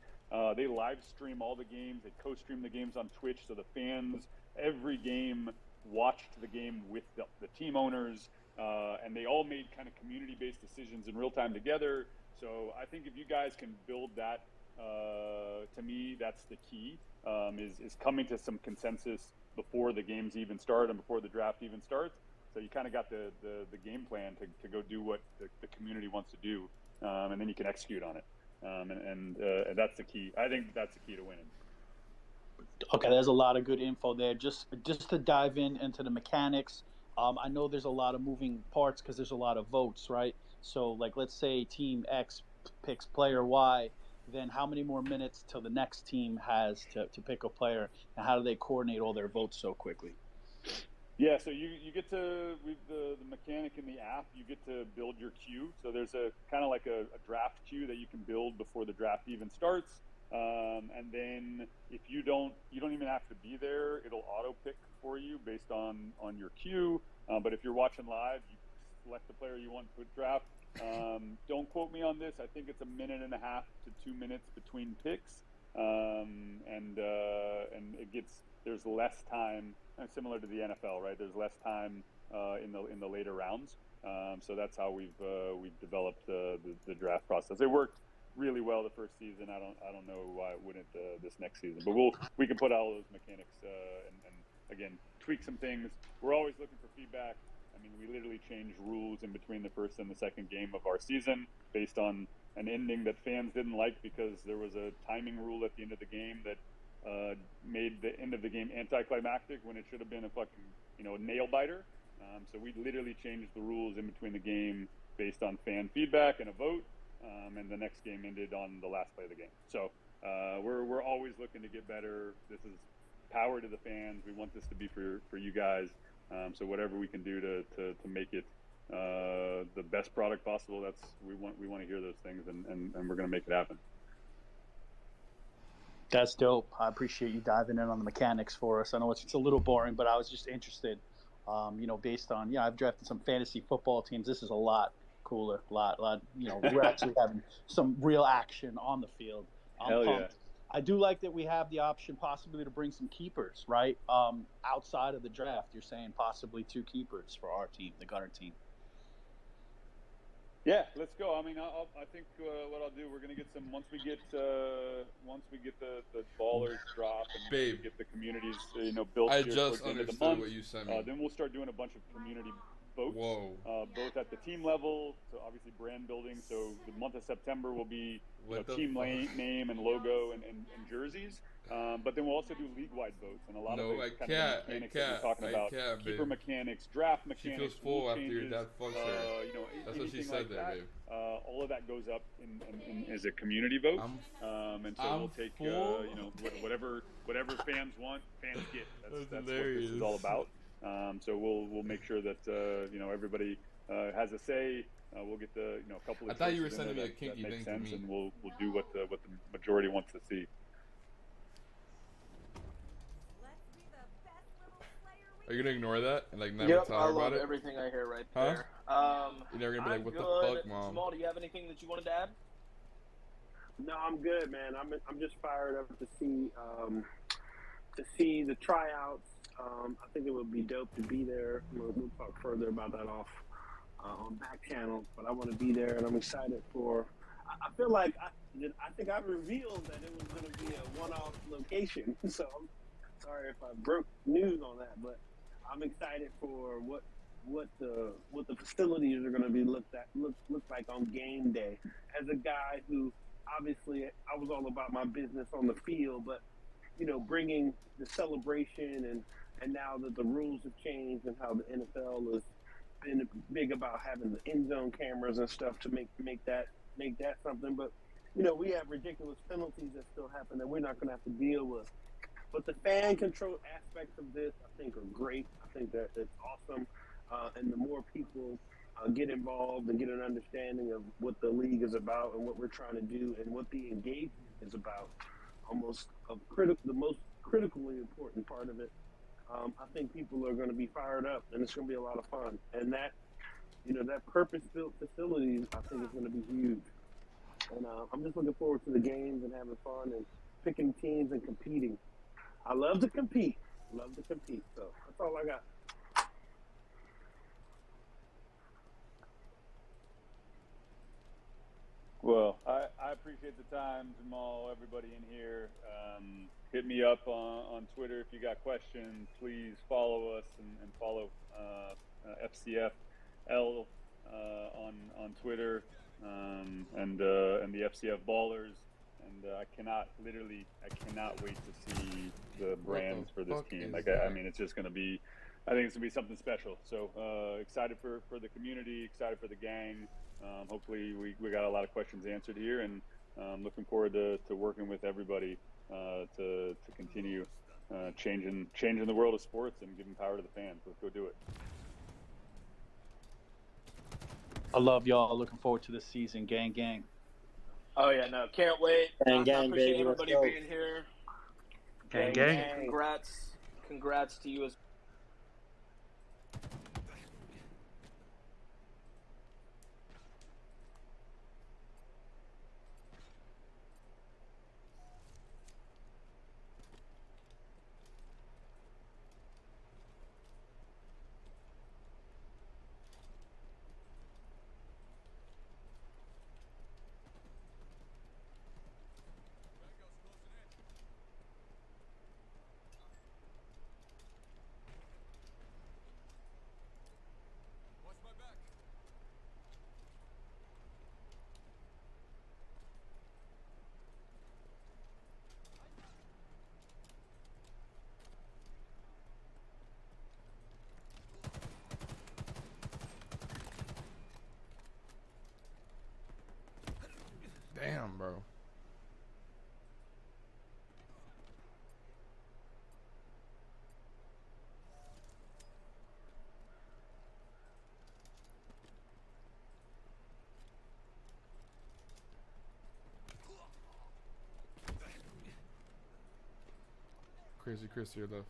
They live stream all the games. They co-stream the games on Twitch, so the fans every game watched the game with the team owners, and they all made kind of community-based decisions in real time together. So I think if you guys can build that, to me, that's the key, is coming to some consensus before the games even start and before the draft even starts. So you kind of got the game plan to go do what the community wants to do, and then you can execute on it. and that's the key. I think that's the key to winning. Okay, there's a lot of good info there. Just to dive into the mechanics. I know there's a lot of moving parts because there's a lot of votes, right? So, like, let's say Team X picks player Y, then how many more minutes till the next team has to pick a player, and how do they coordinate all their votes so quickly? Yeah, so you get to, with the mechanic in the app, you get to build your queue. So there's a kind of like a draft queue that you can build before the draft even starts. And then if you don't even have to be there. It'll auto pick for you based on your queue. But if you're watching live, you select the player you want to draft. Don't quote me on this. I think it's 1.5 to 2 minutes between picks. And it gets, there's less time, similar to the NFL, right? There's less time in the later rounds. So that's how we've developed the draft process. It worked really well the first season. I don't know why it wouldn't this next season, but we can put all those mechanics and again tweak some things. We're always looking for feedback. I mean, we literally changed rules in between the first and the second game of our season based on an ending that fans didn't like because there was a timing rule at the end of the game that made the end of the game anticlimactic when it should have been a fucking nail biter. So we literally changed the rules in between the game based on fan feedback and a vote. And the next game ended on the last play of the game. So we're always looking to get better. This is power to the fans. We want this to be for you guys. So whatever we can do to make it the best product possible, we want to hear those things, and we're going to make it happen. That's dope. I appreciate you diving in on the mechanics for us. I know it's a little boring, but I was just interested. Based on I've drafted some fantasy football teams. This is a lot cooler, lot. We're actually having some real action on the field. Hell pumped. Yeah. I do like that we have the option possibly to bring some keepers, right? Outside of the draft, you're saying possibly 2 keepers for our team, the Gunner team. Yeah, let's go. I mean, I think what I'll do, we're gonna get some once we get the ballers drop and Babe, get the communities built I here just towards the end of the understood month. what you sent me. Then we'll start doing a bunch of community votes. Whoa. Both at the team level, so obviously brand building. So the month of September will be team name and logo and jerseys. But then we'll also do league-wide votes, and a lot of the kind of mechanics that we're talking about, keeper babe. mechanics, draft mechanics, she feels full after changes, your dad fucks her. That's what she said like there, that, babe. all of that goes up in as a community vote. And so we'll take whatever fans want, fans get. That's what this is all about. So we'll make sure that everybody has a say. We'll get a couple of. I thought you were choices sending me a that kinky make thing sense, to me. and we'll do what the majority wants to see. Are you gonna ignore that and never Yep, tell I her love about it? everything I hear right Huh? there. You're never gonna be like, what good. the fuck, mom? Jamal, do you have anything that you wanted to add? No, I'm good, man. I'm just fired up to see the tryouts. I think it would be dope to be there. We'll talk further about that off on back channel, but I want to be there, and I'm excited for. I feel like I think I revealed that it was going to be a one-off location, so I'm sorry if I broke news on that, but I'm excited for what the facilities are going to be look like on game day. As a guy who obviously I was all about my business on the field, but bringing the celebration and now that the rules have changed and how the NFL has been big about having the end zone cameras and stuff to make that something. But we have ridiculous penalties that still happen that we're not going to have to deal with. But the fan control aspects of this, I think, are great. I think that it's awesome. And the more people get involved and get an understanding of what the league is about and what we're trying to do and what the engagement is about, the most critically important part of it, I think people are going to be fired up, and it's going to be a lot of fun. And that purpose-built facilities, I think, is going to be huge. And I'm just looking forward to the games and having fun and picking teams and competing. I love to compete. So that's all I got. Well, I appreciate the time, Jamal, everybody in here. Hit me up on Twitter if you got questions. Please follow us and follow FCFL on Twitter. and the FCF Ballers. And I cannot wait to see the brands for this team. Like, I mean, it's just going to be, I think it's going to be something special. So excited for the community, excited for the gang. Hopefully we got a lot of questions answered here, and looking forward to working with everybody to continue changing the world of sports and giving power to the fans. Let's go do it. I love y'all. Looking forward to this season. Gang, gang. Oh yeah, no, can't wait. Gang, I gang, appreciate baby, let's everybody go. being here. Gang, And gang. congrats to you as Watch my back. Damn, bro. Crazy Chris to your left.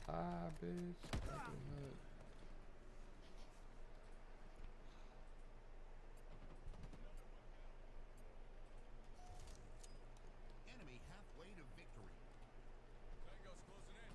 Ah, bitch. Enemy halfway to victory. Tango's closing in.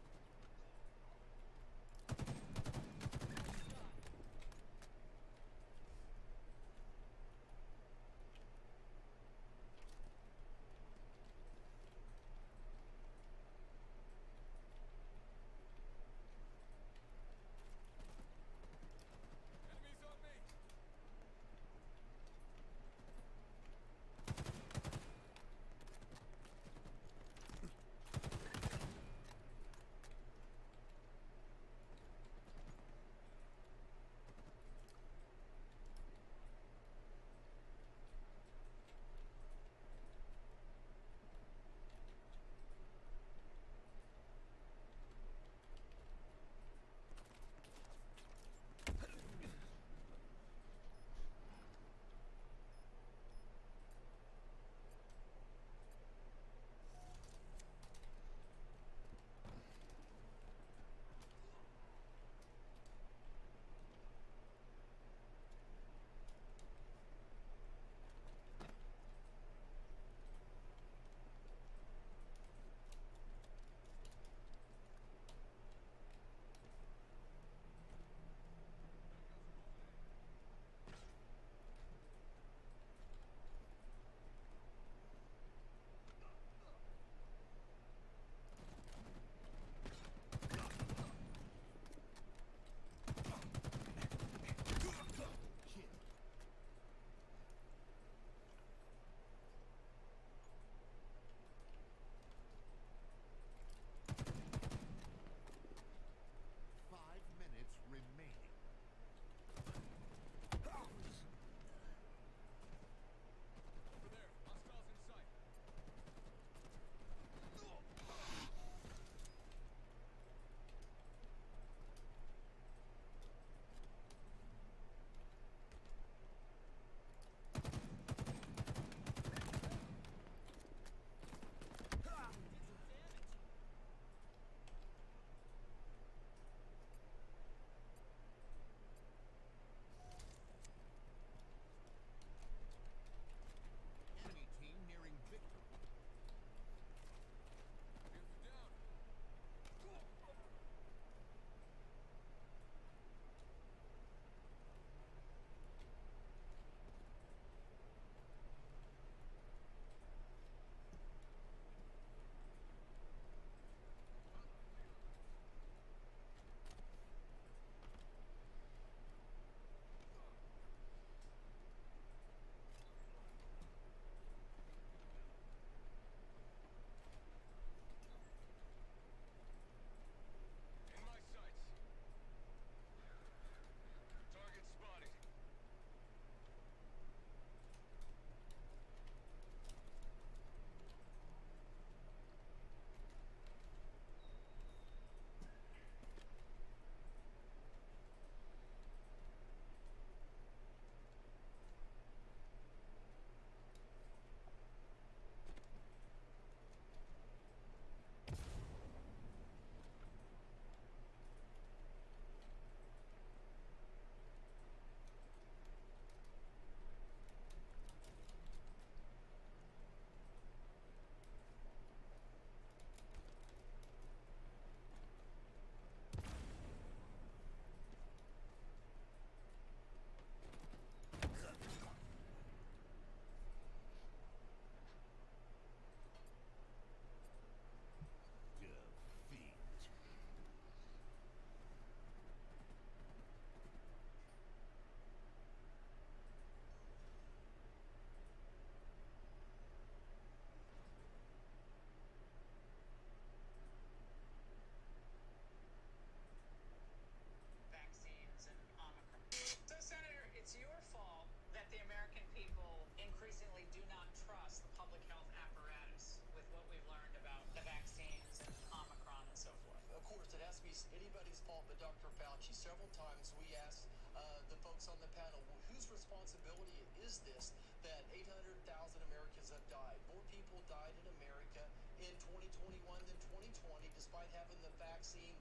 on the panel. Well, whose responsibility is this that 800,000 Americans have died? More people died in America in 2021 than 2020, despite having the vaccine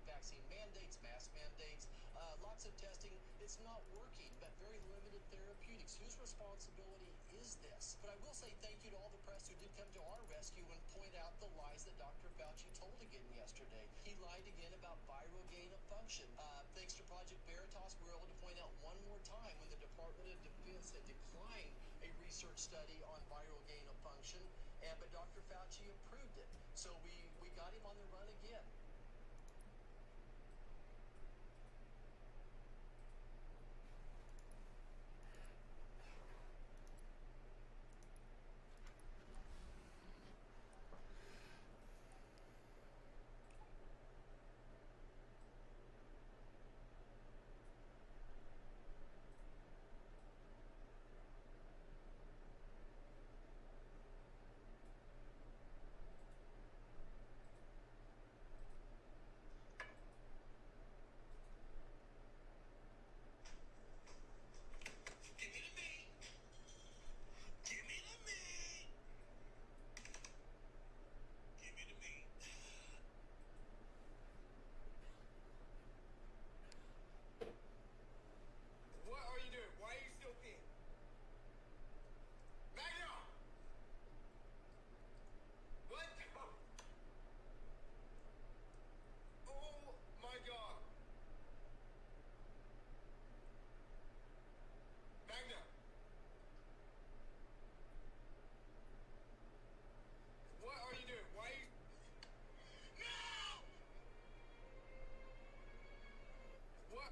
mandates, mask mandates, lots of testing. It's not working, but very limited therapeutics. Whose responsibility is this? But I will say thank you to all the press who did come to our rescue and point out the lies that Dr. Fauci told again yesterday. He lied again about viral gain of function. Thanks to Project Veritas, we were able to point out one more time when the Department of Defense had declined a research study on viral gain of function, but Dr. Fauci approved it. So we got him on the run again. What are you doing? Why are you still peeing? Magnum! What? Oh my god. Magnum! What are you doing? Why are you... No! What?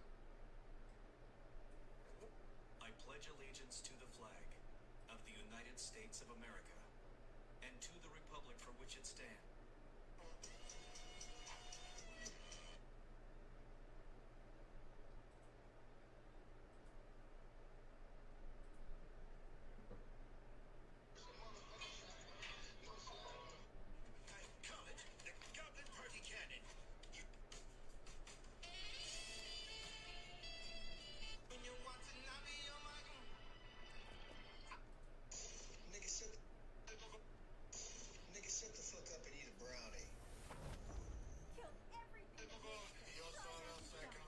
I pledge allegiance to the flag of the United States of America and to the republic for which it stands. Nigga, shut the fuck up and eat a brownie. Kill everything that makes it.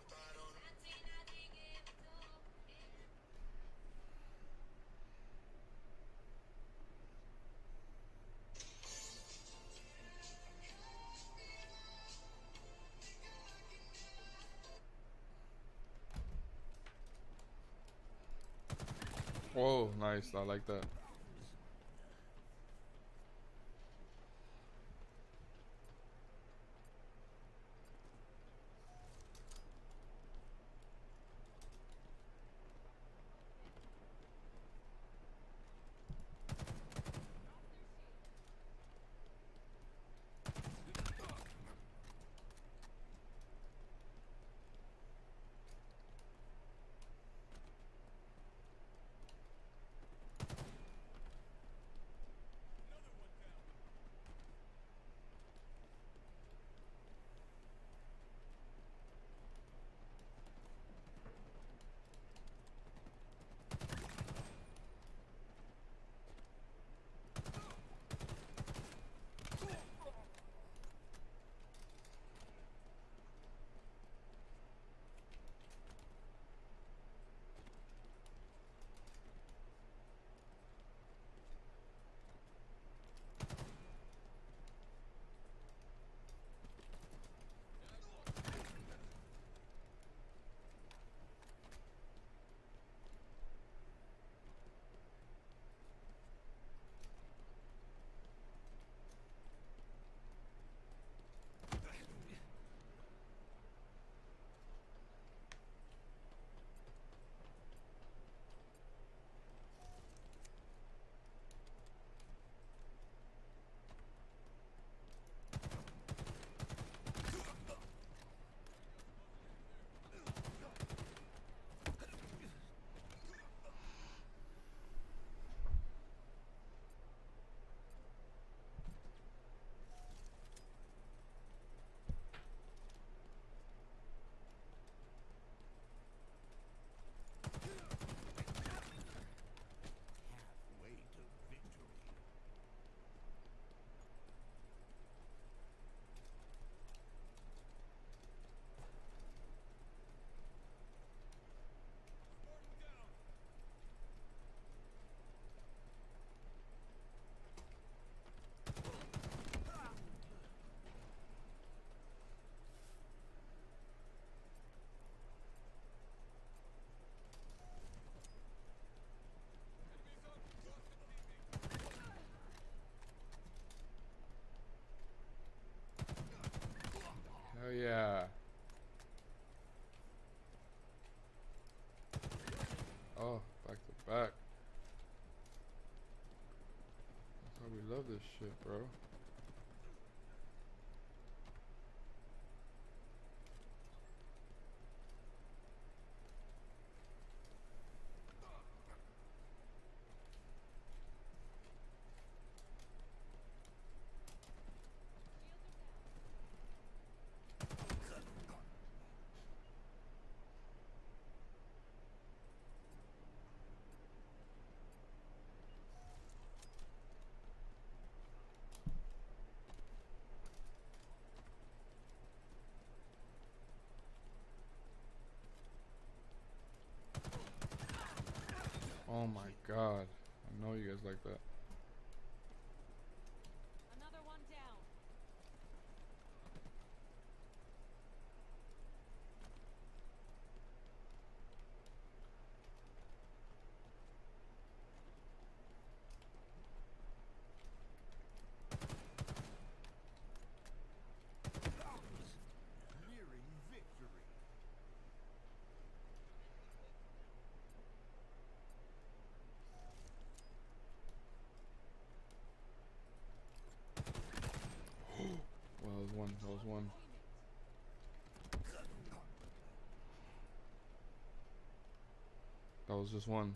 Oh, nice. I like that. Hell yeah. Oh, back to back. That's why we love this shit, bro. Oh my god. I know you guys like that. Another one down. Nearing victory. Well, that was one. That was one. That was just one.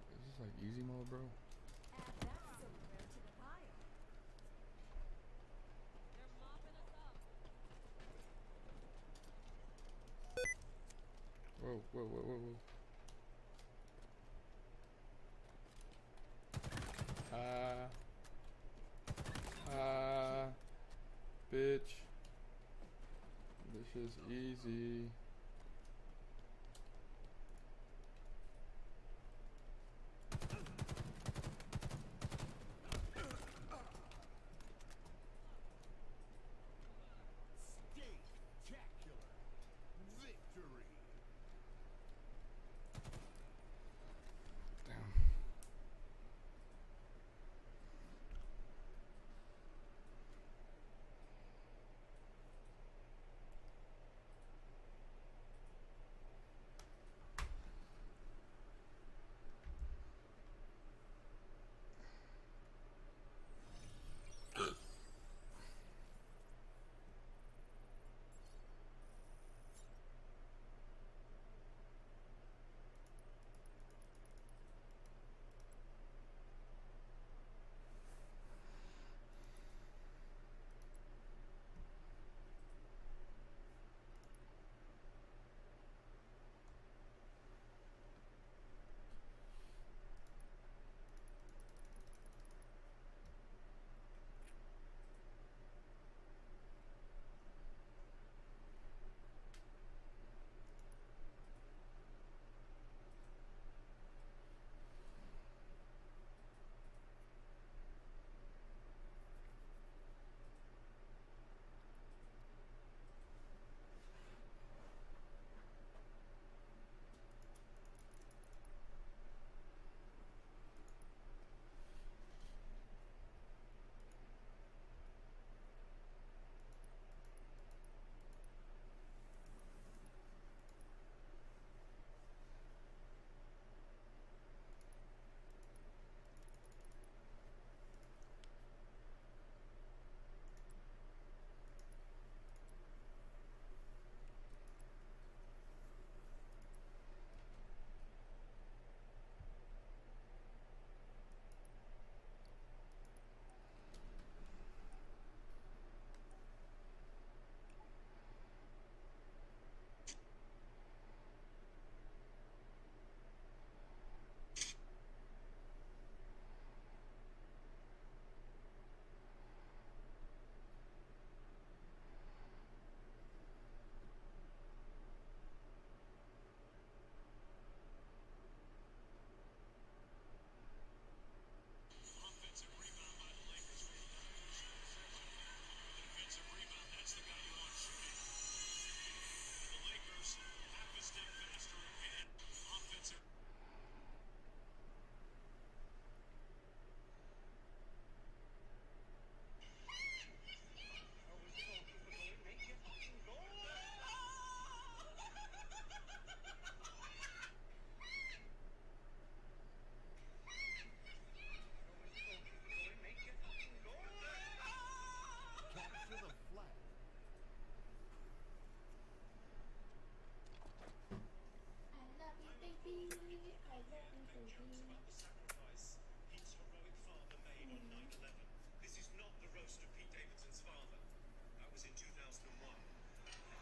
Is this like easy mode, bro? Add that silverware to the pile. They're mopping us up. Whoa, whoa, whoa, whoa, whoa. Bitch. This is easy. Spectacular victory. Damn.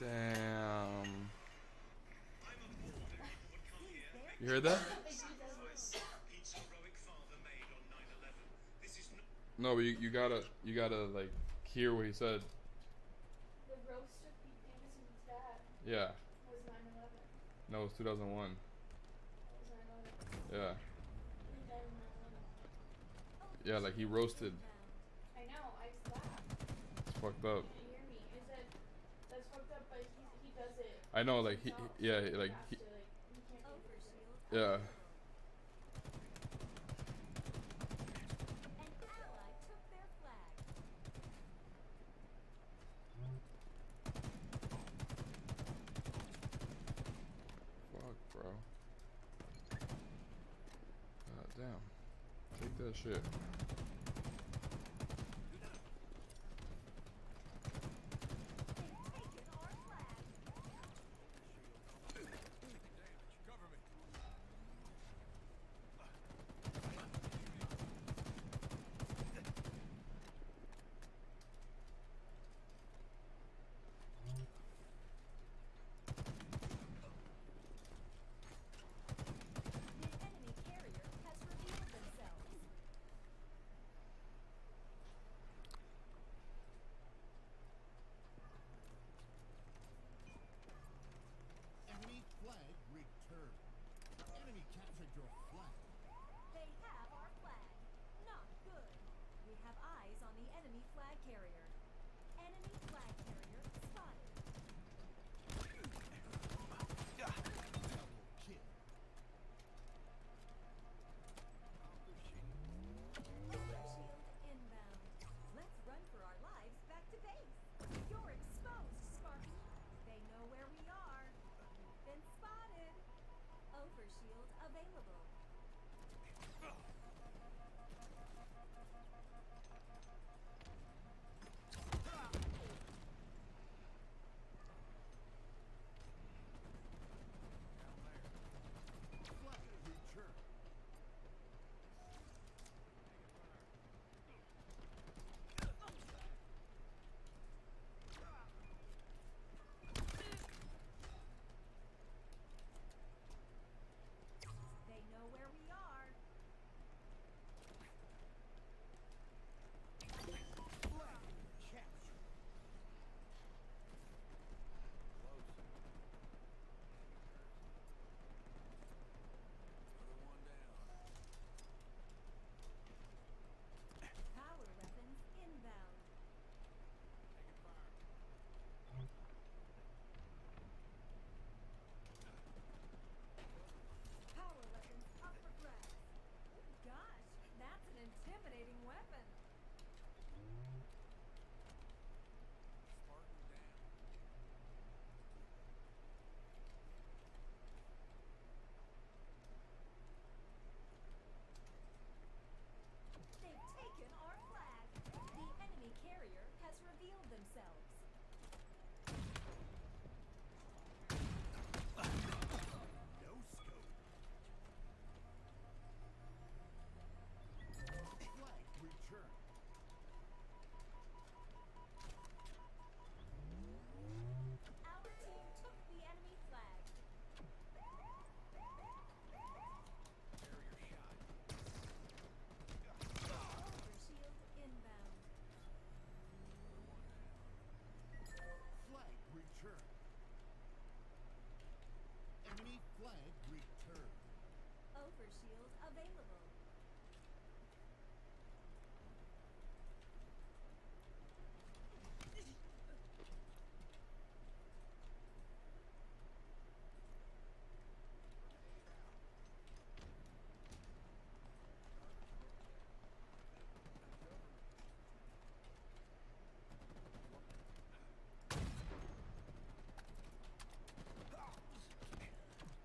Damn. You heard that? No, but you gotta like hear what he said. The roast of Pete Davidson's dad Yeah. was 9/11. No, it's 2001. That was 9/11. Yeah. He died on 9/11. Yeah, like he roasted. I know. I slapped. It's fucked up. You didn't hear me. Is that that's fucked up? But he does it. I know, like himself, yeah, so like he has to, like he can't be offended. yeah. An ally took their flag. Fuck, bro. God damn. Take that shit. The enemy carrier has revealed themselves. Enemy flag returned. Enemy captured your flag. They have our flag. Not good. We have eyes on the enemy flag carrier. Enemy flag carrier spotted. Double kill. Overshield inbound. Let's run for our lives back to base. You're exposed, Sparky. They know where we are. We've been spotted. Overshield available. Flag returned. They know where we are. Flag captured. Power weapons inbound. Power weapons up for grabs. Oh gosh, that's an intimidating weapon. They've taken our flag. The enemy carrier has revealed themselves. No scope. Flag returned. Our team took the enemy flag. Overshield inbound. Flag returned. Enemy flag returned. Overshield available.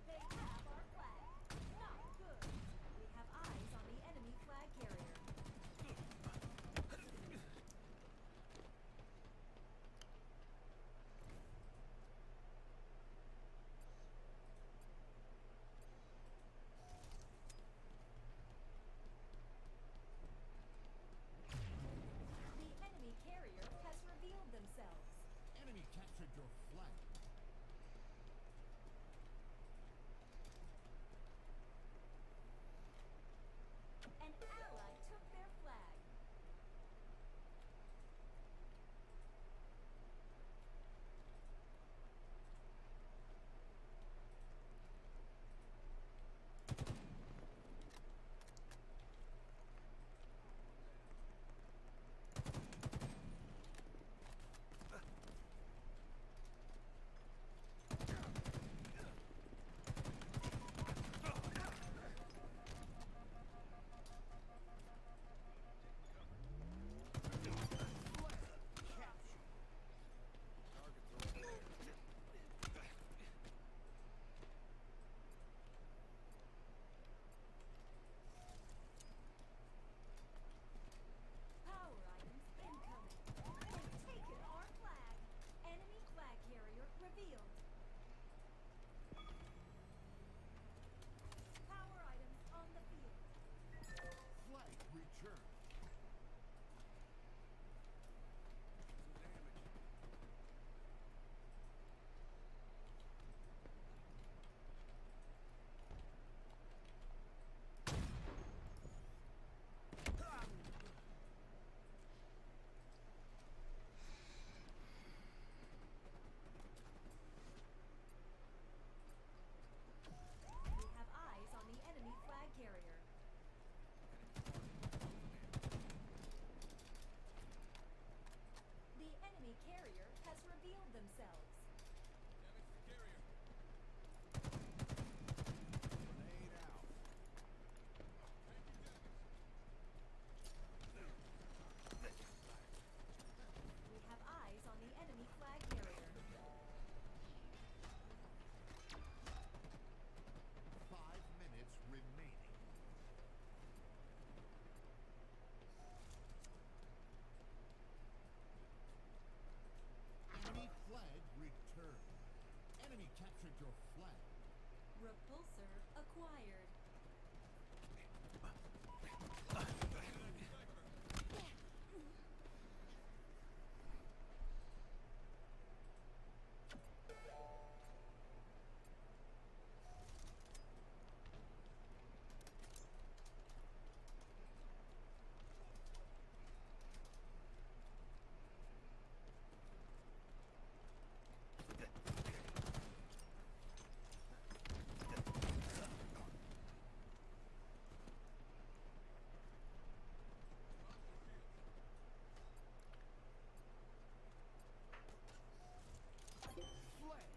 They have our flag. Not good. We have eyes on the enemy flag carrier. The enemy carrier has revealed themselves. Enemy captured your flag. themselves. Grenade out. We have eyes on the enemy flag carrier. 5 minutes remaining. Enemy flag returned. Enemy captured your flag. Repulsor acquired. Flag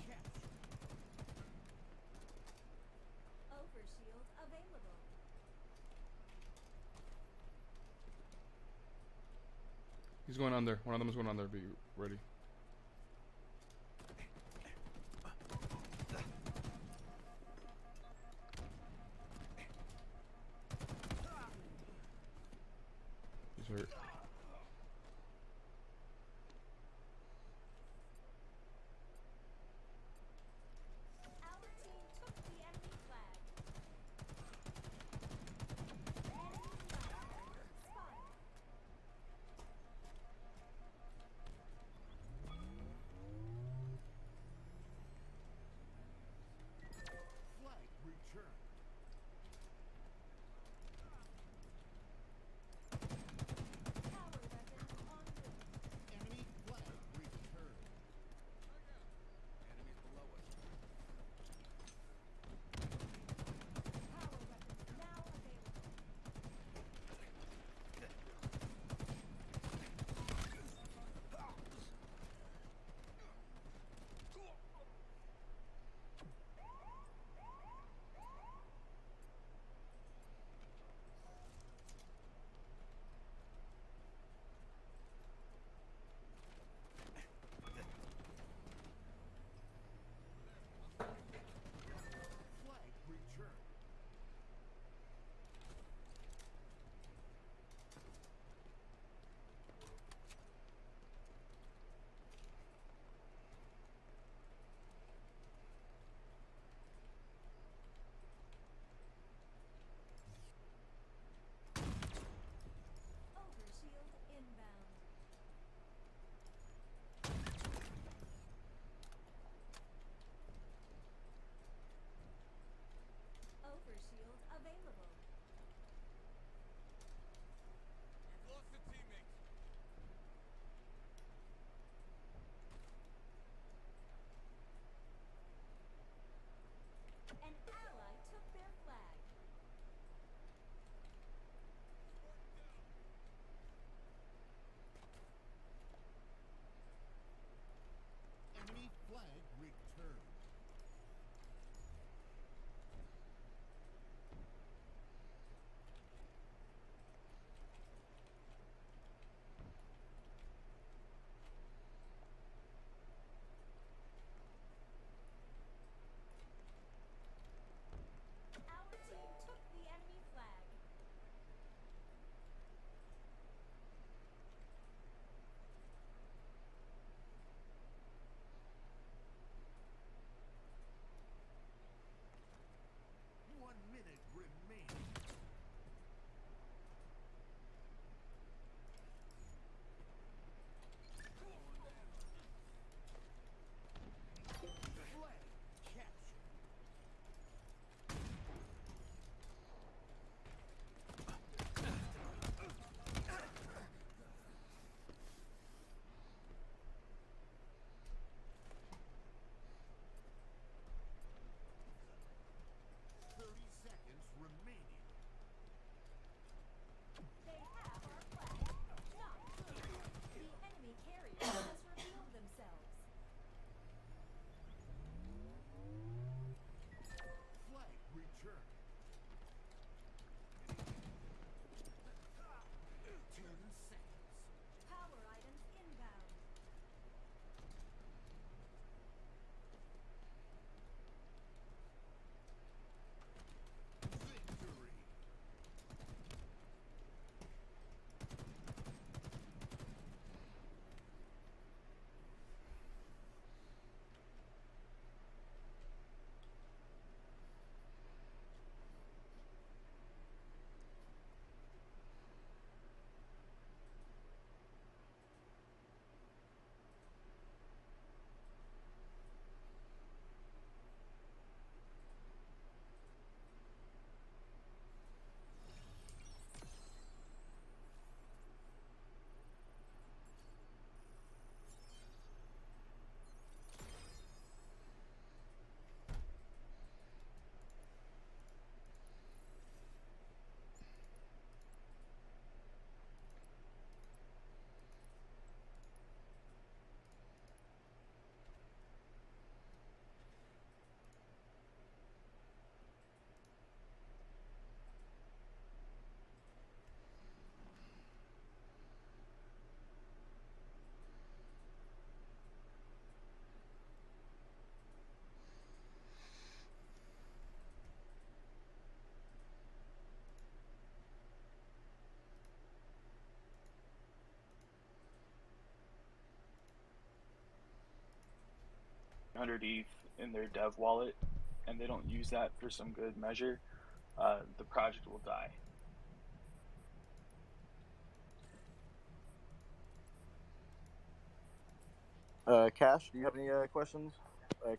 captured. Overshield available. He's going under. One of them is going under. Be ready. He's hurt. Our team took the enemy flag. Enemy flag carrier spotted. Flag returned. Power weapons en route. Enemy flag returned. Enemies below us. Power weapons now available. Flag returned. Overshield inbound. Overshield available. We've lost a teammate. An ally took their flag. Enemy flag returned. Our team took the enemy flag. 100 ETH in their dev wallet and they don't use that for some good measure, the project will die. Cash, do you have any questions? Was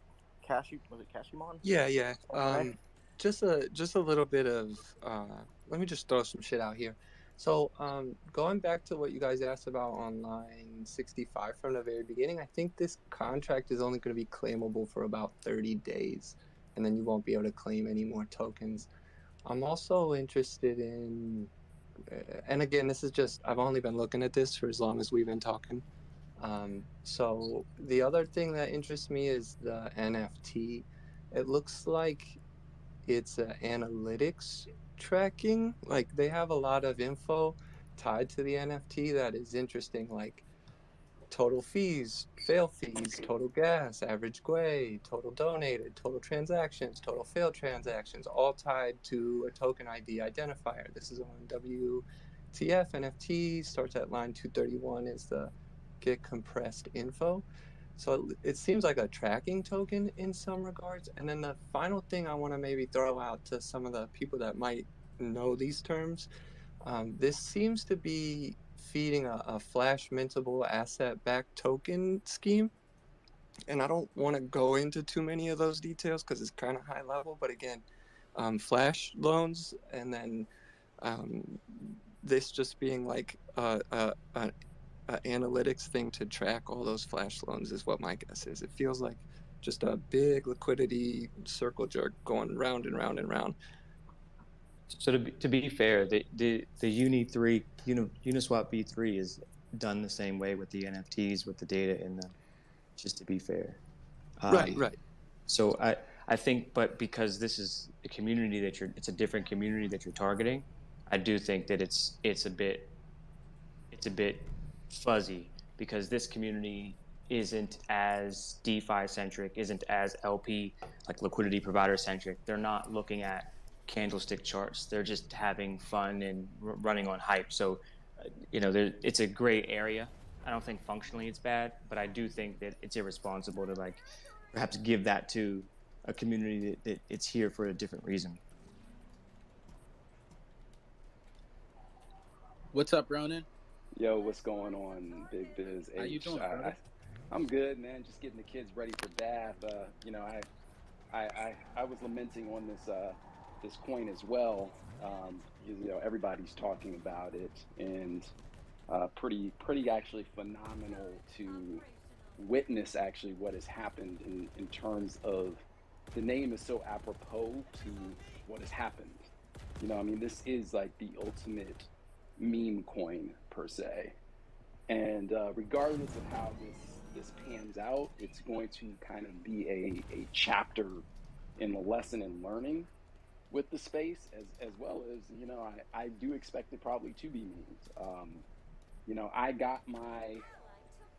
it Cashimon? Yeah. Okay. Just a little bit of let me just throw some shit out here. So, going back to what you guys asked about on line 65 from the very beginning, I think this contract is only going to be claimable for about 30 days, and then you won't be able to claim any more tokens. I'm also interested in, and again, this is just, I've only been looking at this for as long as we've been talking. So the other thing that interests me is the NFT. It looks like it's analytics tracking. Like they have a lot of info tied to the NFT that is interesting, like total fees, fail fees, total gas, average GUI, total donated, total transactions, total failed transactions, all tied to a token ID identifier. This is on WTF NFT, starts at line 231 is the get compressed info. So it seems like a tracking token in some regards. And then the final thing I want to maybe throw out to some of the people that might know these terms, this seems to be feeding a flash mintable asset backed token scheme. And I don't want to go into too many of those details because it's kind of high level. But again, flash loans and then this just being like an analytics thing to track all those flash loans is what my guess is. It feels like just a big liquidity circle jerk going round and round and round. So to be fair, the Uniswap V3 is done the same way with the NFTs with the data in them. Just to be fair, Right. So I think, but because this is a community it's a different community that you're targeting, I do think that it's a bit fuzzy because this community isn't as DeFi centric, isn't as LP like liquidity provider centric. They're not looking at candlestick charts. They're just having fun and running on hype. So, it's a gray area. I don't think functionally it's bad, but I do think that it's irresponsible to like perhaps give that to a community that it's here for a different reason. What's up, Ronan? Yo, what's going on, Big Biz H? How you doing, brother? I'm good, man. Just getting the kids ready for bath. I was lamenting on this coin as well. Everybody's talking about it, and pretty actually phenomenal to witness actually what has happened in terms of the name is so apropos to what has happened. This is like the ultimate meme coin per se, and regardless of how this pans out, it's going to kind of be a chapter in the lesson in learning with the space, as well as I do expect it probably to be memes.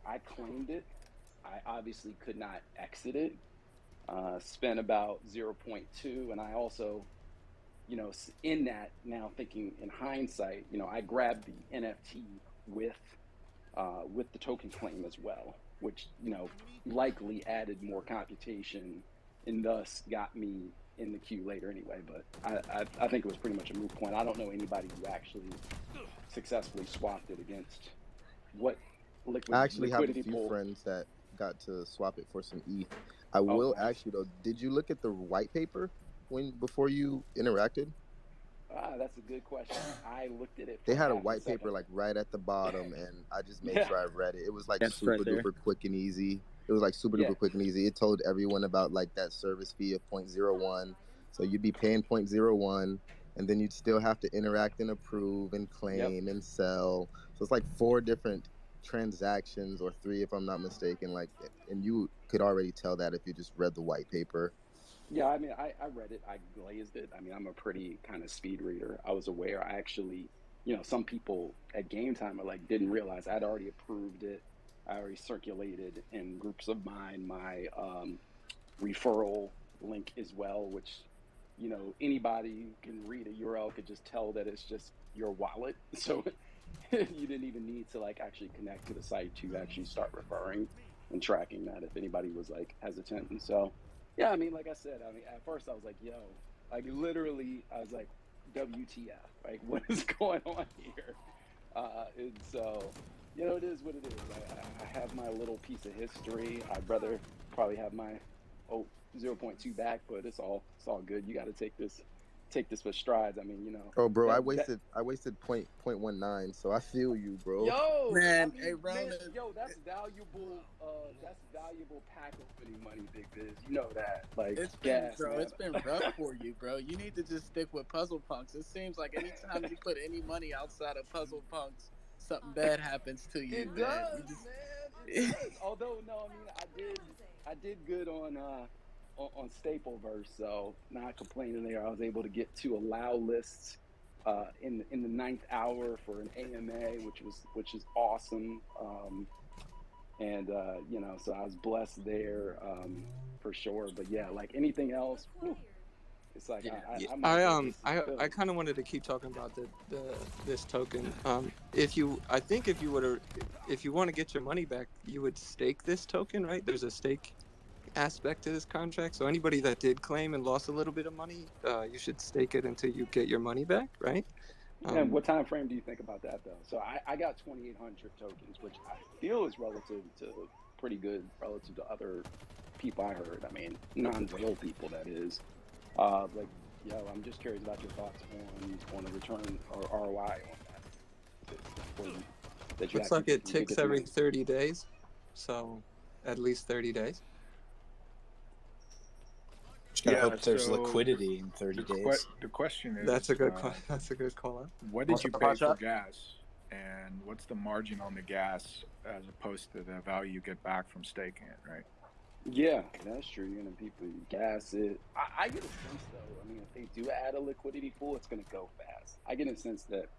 I claimed it. I obviously could not exit it. Spent about 0.2, and I also in that, now thinking in hindsight, I grabbed the NFT with the token claim as well, which likely added more computation and thus got me in the queue later anyway. But I think it was pretty much a moot point. I don't know anybody who actually successfully swapped it against what I actually have a liquidity few pool. friends that got to swap it for some ETH. I will ask you though, did you look at the white paper before you interacted? That's a good question. I looked at it. They had a half white second. paper like right at the bottom, and I just made Yeah. sure I read it. It was like That's super right there. duper quick and easy. It was like super Yeah. duper quick and easy. It told everyone about like that service fee of 0.01. So you'd be paying 0.01, and then you'd still have to interact and approve and claim and sell. So it's like 4 different transactions, or 3 if I'm not mistaken. Like, and you could already tell that if you just read the white paper. Yeah, I read it. I glazed it. I'm a pretty kind of speed reader. I was aware. I actually, some people at game time are like, didn't realize I'd already approved it. I already circulated in groups of mine my referral link as well, which, anybody who can read a URL could just tell that it's just your wallet. So you didn't even need to like actually connect to the site to actually start referring. and tracking that if anybody was like hesitant. And so, yeah, I mean, like I said, I mean, at first I was like, yo, like literally, I was like, WTF, like what is going on here? And so, you know, it is what it is. I have my little piece of history. I'd rather probably have my 0.2 back, but it's all good. You got to take this with strides. I mean, you know. Oh, bro, I wasted 0.19, so I feel you, bro. Yo, Man, I mean, hey, Ronan. man, yo, that's valuable. That's valuable pack opening money, Big Biz. You know that. Like, It's been, gas, bro. man. It's been rough for you, bro. You need to just stick with Puzzle Punks. It seems like anytime you put any money outside of Puzzle Punks, something bad happens to you. It Man. does, You just... man. It does. Although, no, I mean, I did good on Stapleverse, so not complaining there. I was able to get 2 allow lists in the 9th hour for an AMA, which is awesome. And you know, so I was blessed there for sure. But yeah, like anything else, whew, it's like I kind of wanted to keep talking about this token. If you want to get your money back, you would stake this token, right? There's a stake aspect to this contract. So anybody that did claim and lost a little bit of money, you should stake it until you get your money back, right? And what time frame do you think about that though? So I got 2,800 tokens, which I feel is relative to pretty good relative to other people I heard. I mean, non-Vail people, that is. Like, yo, I'm just curious about your thoughts on a return or ROI on that. Looks like it ticks every 30 days, so at least 30 days. Just gotta hope there's liquidity in 30 days. The question is, that's a good call out. What did you pay for gas, and what's the margin on the gas as opposed to the value you get back from staking it, right? Yeah, that's true. You know, people gas it. I get a sense though. I mean, if they do add a liquidity pool, it's going to go fast. I get a sense that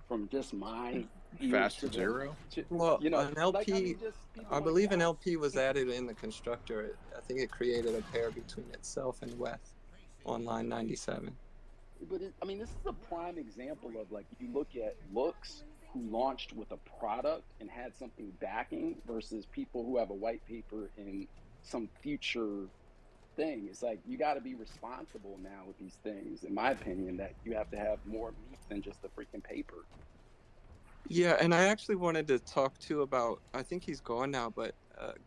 from just my fast to zero. Well, you know, an LP, like, I mean, I believe an LP was added in the constructor. I think it created a pair between itself and Weth on line 97. But I mean, this is a prime example of, like, you look at Looks, who launched with a product and had something backing, versus people who have a white paper in some future thing. It's like, you got to be responsible now with these things, in my opinion, that you have to have more meat than just the freaking paper. Yeah, and I actually wanted to talk too about, I think he's gone now, but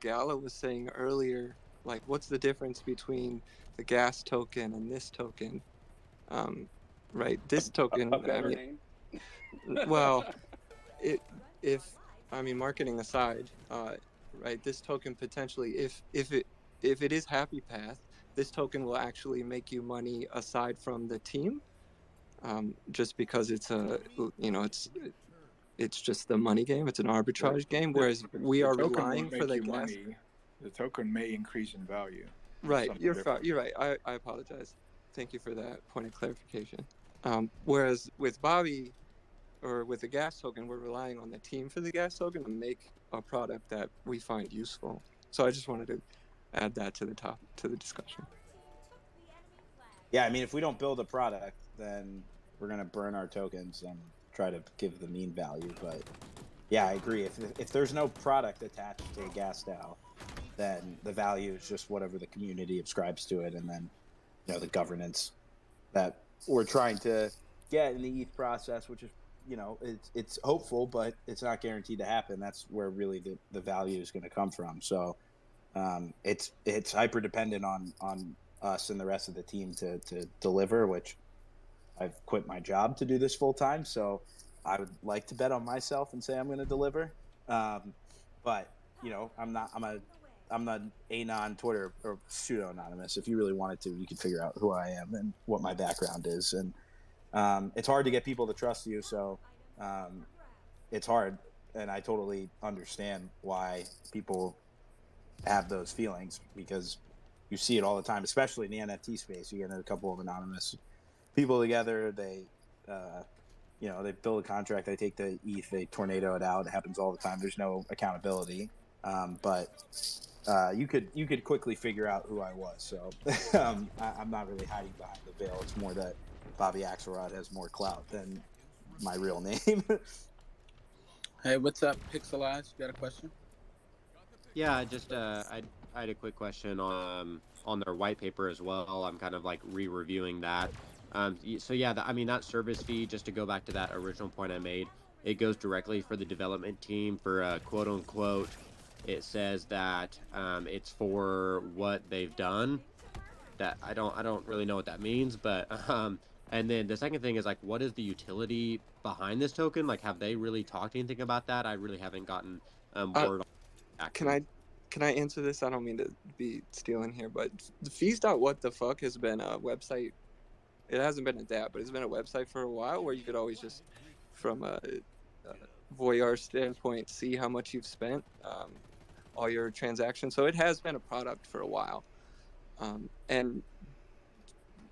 Gala was saying earlier, like, what's the difference between the gas token and this token? Right, this token, a better name? Well, marketing aside, right, this token potentially, if it is Happy Path, this token will actually make you money aside from the team, just because it's it's just the money game. It's an arbitrage game, whereas we are relying for the gas. Money. The token may increase in value. Right, you're right. I apologize. Thank you for that point of clarification. Whereas with Bobby, or with the gas token, we're relying on the team for the gas token to make a product that we find useful. So I just wanted to add that to the discussion. Yeah, I mean, if we don't build a product, then we're gonna burn our tokens and try to give the mean value. But yeah, I agree. If there's no product attached to a gas DAO, then the value is just whatever the community ascribes to it, and then the governance that we're trying to get in the ETH process, which is it's hopeful, but it's not guaranteed to happen. That's where really the value is going to come from. So it's hyper dependent on us and the rest of the team to deliver, which I've quit my job to do this full time. So I would like to bet on myself and say I'm going to deliver. But I'm not anon Twitter or pseudo anonymous. If you really wanted to, you could figure out who I am and what my background is. And it's hard to get people to trust you. So it's hard. And I totally understand why people have those feelings, because you see it all the time, especially in the NFT space. You get a couple of anonymous people together. They, they build a contract. They take the ETH, they tornado it out. It happens all the time. There's no accountability. But you could quickly figure out who I was. So I'm not really hiding behind the veil. It's more that Bobby Axelrod has more clout than my real name. Hey, what's up, Pixelized? You got a question? Yeah, just I had a quick question on their white paper as well. I'm kind of like re-reviewing that. So yeah, I mean that service fee. Just to go back to that original point I made, it goes directly for the development team for quote unquote. It says that it's for what they've done. That I don't really know what that means, but and then the second thing is like, what is the utility behind this token? Like, have they really talked anything about that? I really haven't gotten Uh, word back can from. I answer this? I don't mean to be stealing here, but the fees. What the fuck has been a website. It hasn't been a DApp, but it's been a website for a while where you could always just, from a voyeur standpoint, see how much you've spent, all your transactions. So it has been a product for a while. And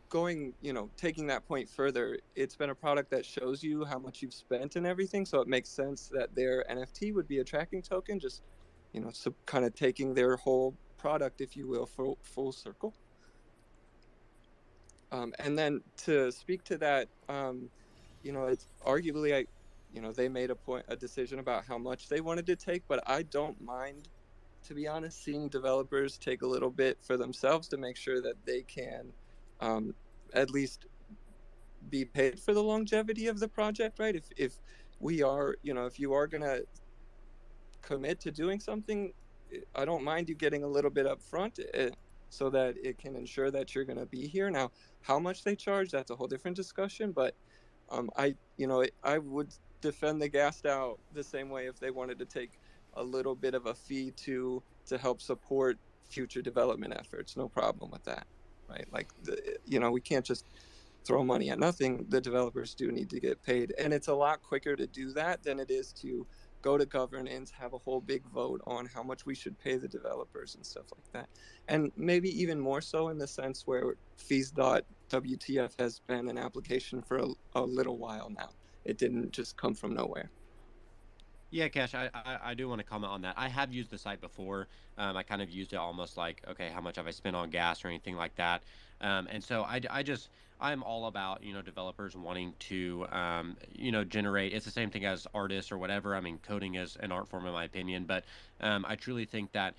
going, taking that point further, it's been a product that shows you how much you've spent and everything. So it makes sense that their NFT would be a tracking token, just, so kind of taking their whole product, if you will, full circle. And then to speak to that, it's arguably they made a decision about how much they wanted to take, but I don't mind, to be honest, seeing developers take a little bit for themselves to make sure that they can at least be paid for the longevity of the project, right? If we are, if you are gonna commit to doing something, I don't mind you getting a little bit up front, so that it can ensure that you're going to be here. Now, how much they charge, that's a whole different discussion, but I would defend the gassed out the same way if they wanted to take a little bit of a fee to help support future development efforts. No problem with that, right? Like, we can't just throw money at nothing. The developers do need to get paid, and it's a lot quicker to do that than it is to go to governance, have a whole big vote on how much we should pay the developers and stuff like that. And maybe even more so in the sense where fees.wtf has been an application for a little while now. It didn't just come from nowhere. Yeah, Cash, I do want to comment on that. I have used the site before. I kind of used it almost like, okay, how much have I spent on gas or anything like that? And so I'm all about, developers wanting to, generate. It's the same thing as artists or whatever. I mean, coding is an art form in my opinion, but I truly think that,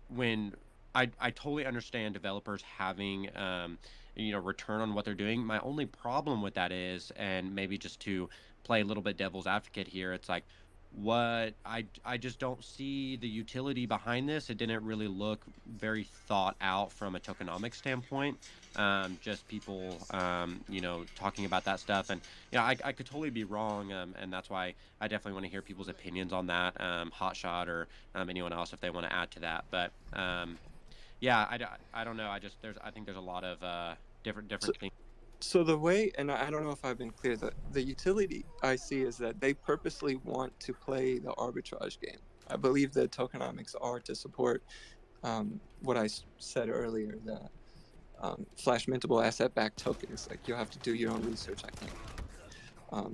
when I totally understand developers having, return on what they're doing. My only problem with that is, and maybe just to play a little bit devil's advocate here, it's like what I just don't see the utility behind this. It didn't really look very thought out from a tokenomics standpoint. Just people, talking about that stuff, and I could totally be wrong, and that's why I definitely want to hear people's opinions on that. Hotshot or anyone else if they want to add to that, but yeah, I don't know. I think there's a lot of different things. So the way, and I don't know if I've been clear, the utility I see is that they purposely want to play the arbitrage game. I believe the tokenomics are to support what I said earlier, the flash mintable asset-backed tokens. Like, you'll have to do your own research, I think,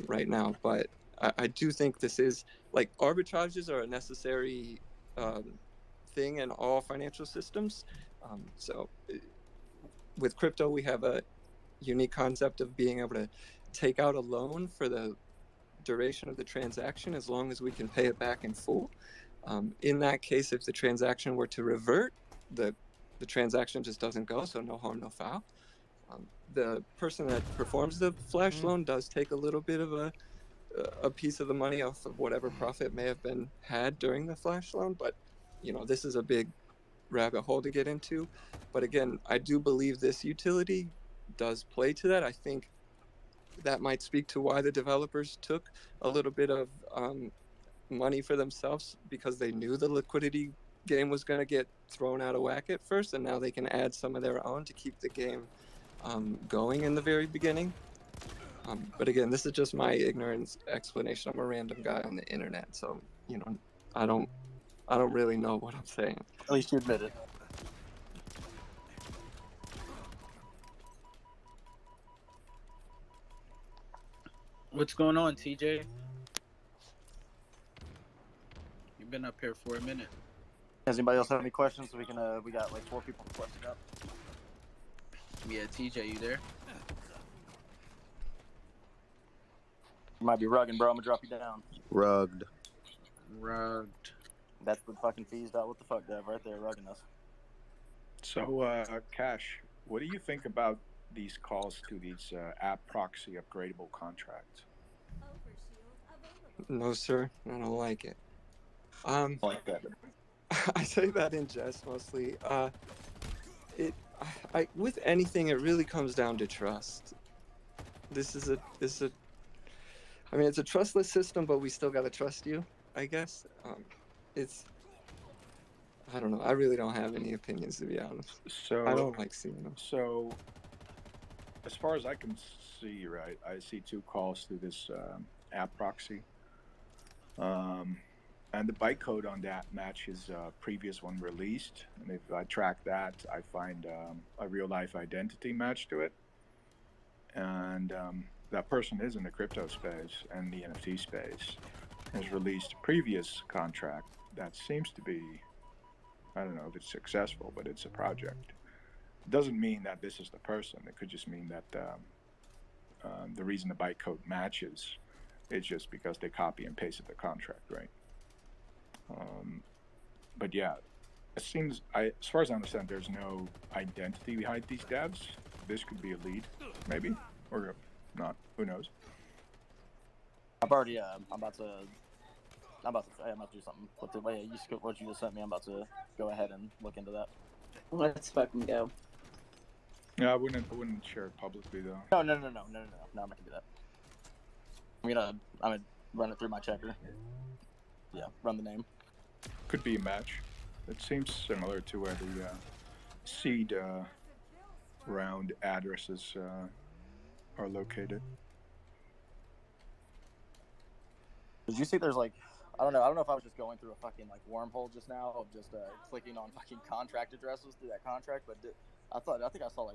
right now. But I do think this is, like, arbitrages are a necessary thing in all financial systems. So with crypto, we have a unique concept of being able to take out a loan for the duration of the transaction as long as we can pay it back in full. In that case, if the transaction were to revert, the transaction just doesn't go, so no harm, no foul. The person that performs the flash loan does take a little bit of a piece of the money off of whatever profit may have been had during the flash loan, but this is a big rabbit hole to get into. But again, I do believe this utility does play to that. I think that might speak to why the developers took a little bit of money for themselves, because they knew the liquidity game was going to get thrown out of whack at first, and now they can add some of their own to keep the game going in the very beginning. But again, this is just my ignorance explanation. I'm a random guy on the internet, so I don't really know what I'm saying. At least you admit it. What's going on, TJ? You've been up here for a minute. Does anybody else have any questions? We got like 4 people requested up. Yeah, TJ, you there? You might be rugging, bro. I'm gonna drop you down. Rugged. Rugged. That's the fucking fees. What the fuck, Dev? Right there, rugging us. So, Cash, what do you think about these calls to these app proxy upgradable contracts? No, sir, I don't like it. Like that. I say that in jest mostly. I with anything, it really comes down to trust. This is a, I mean, it's a trustless system, but we still gotta trust you, I guess. It's, I don't know. I really don't have any opinions, to be honest. So I don't like seeing them. So, as far as I can see, right, I see 2 calls through this app proxy. And the bytecode on that matches previous one released. And if I track that, I find a real life identity match to it. And that person is in the crypto space and the NFT space. Has released a previous contract that seems to be, I don't know if it's successful, but it's a project. It doesn't mean that this is the person. It could just mean that the reason the bytecode matches is just because they copy and pasted the contract, right? But yeah, it seems, as far as I understand, there's no identity behind these devs. This could be a lead, maybe, or not. Who knows? I've already. I'm about to do something with the way what you just sent me. I'm about to go ahead and look into that. Let's fucking go. Yeah, I wouldn't share it publicly though. No, I'm not gonna do that. I'm gonna run it through my checker. Yeah, run the name. Could be a match. It seems similar to where the seed round addresses are located. Did you see? There's like, I don't know if I was just going through a fucking like wormhole just now of just clicking on fucking contract addresses through that contract, but I think I saw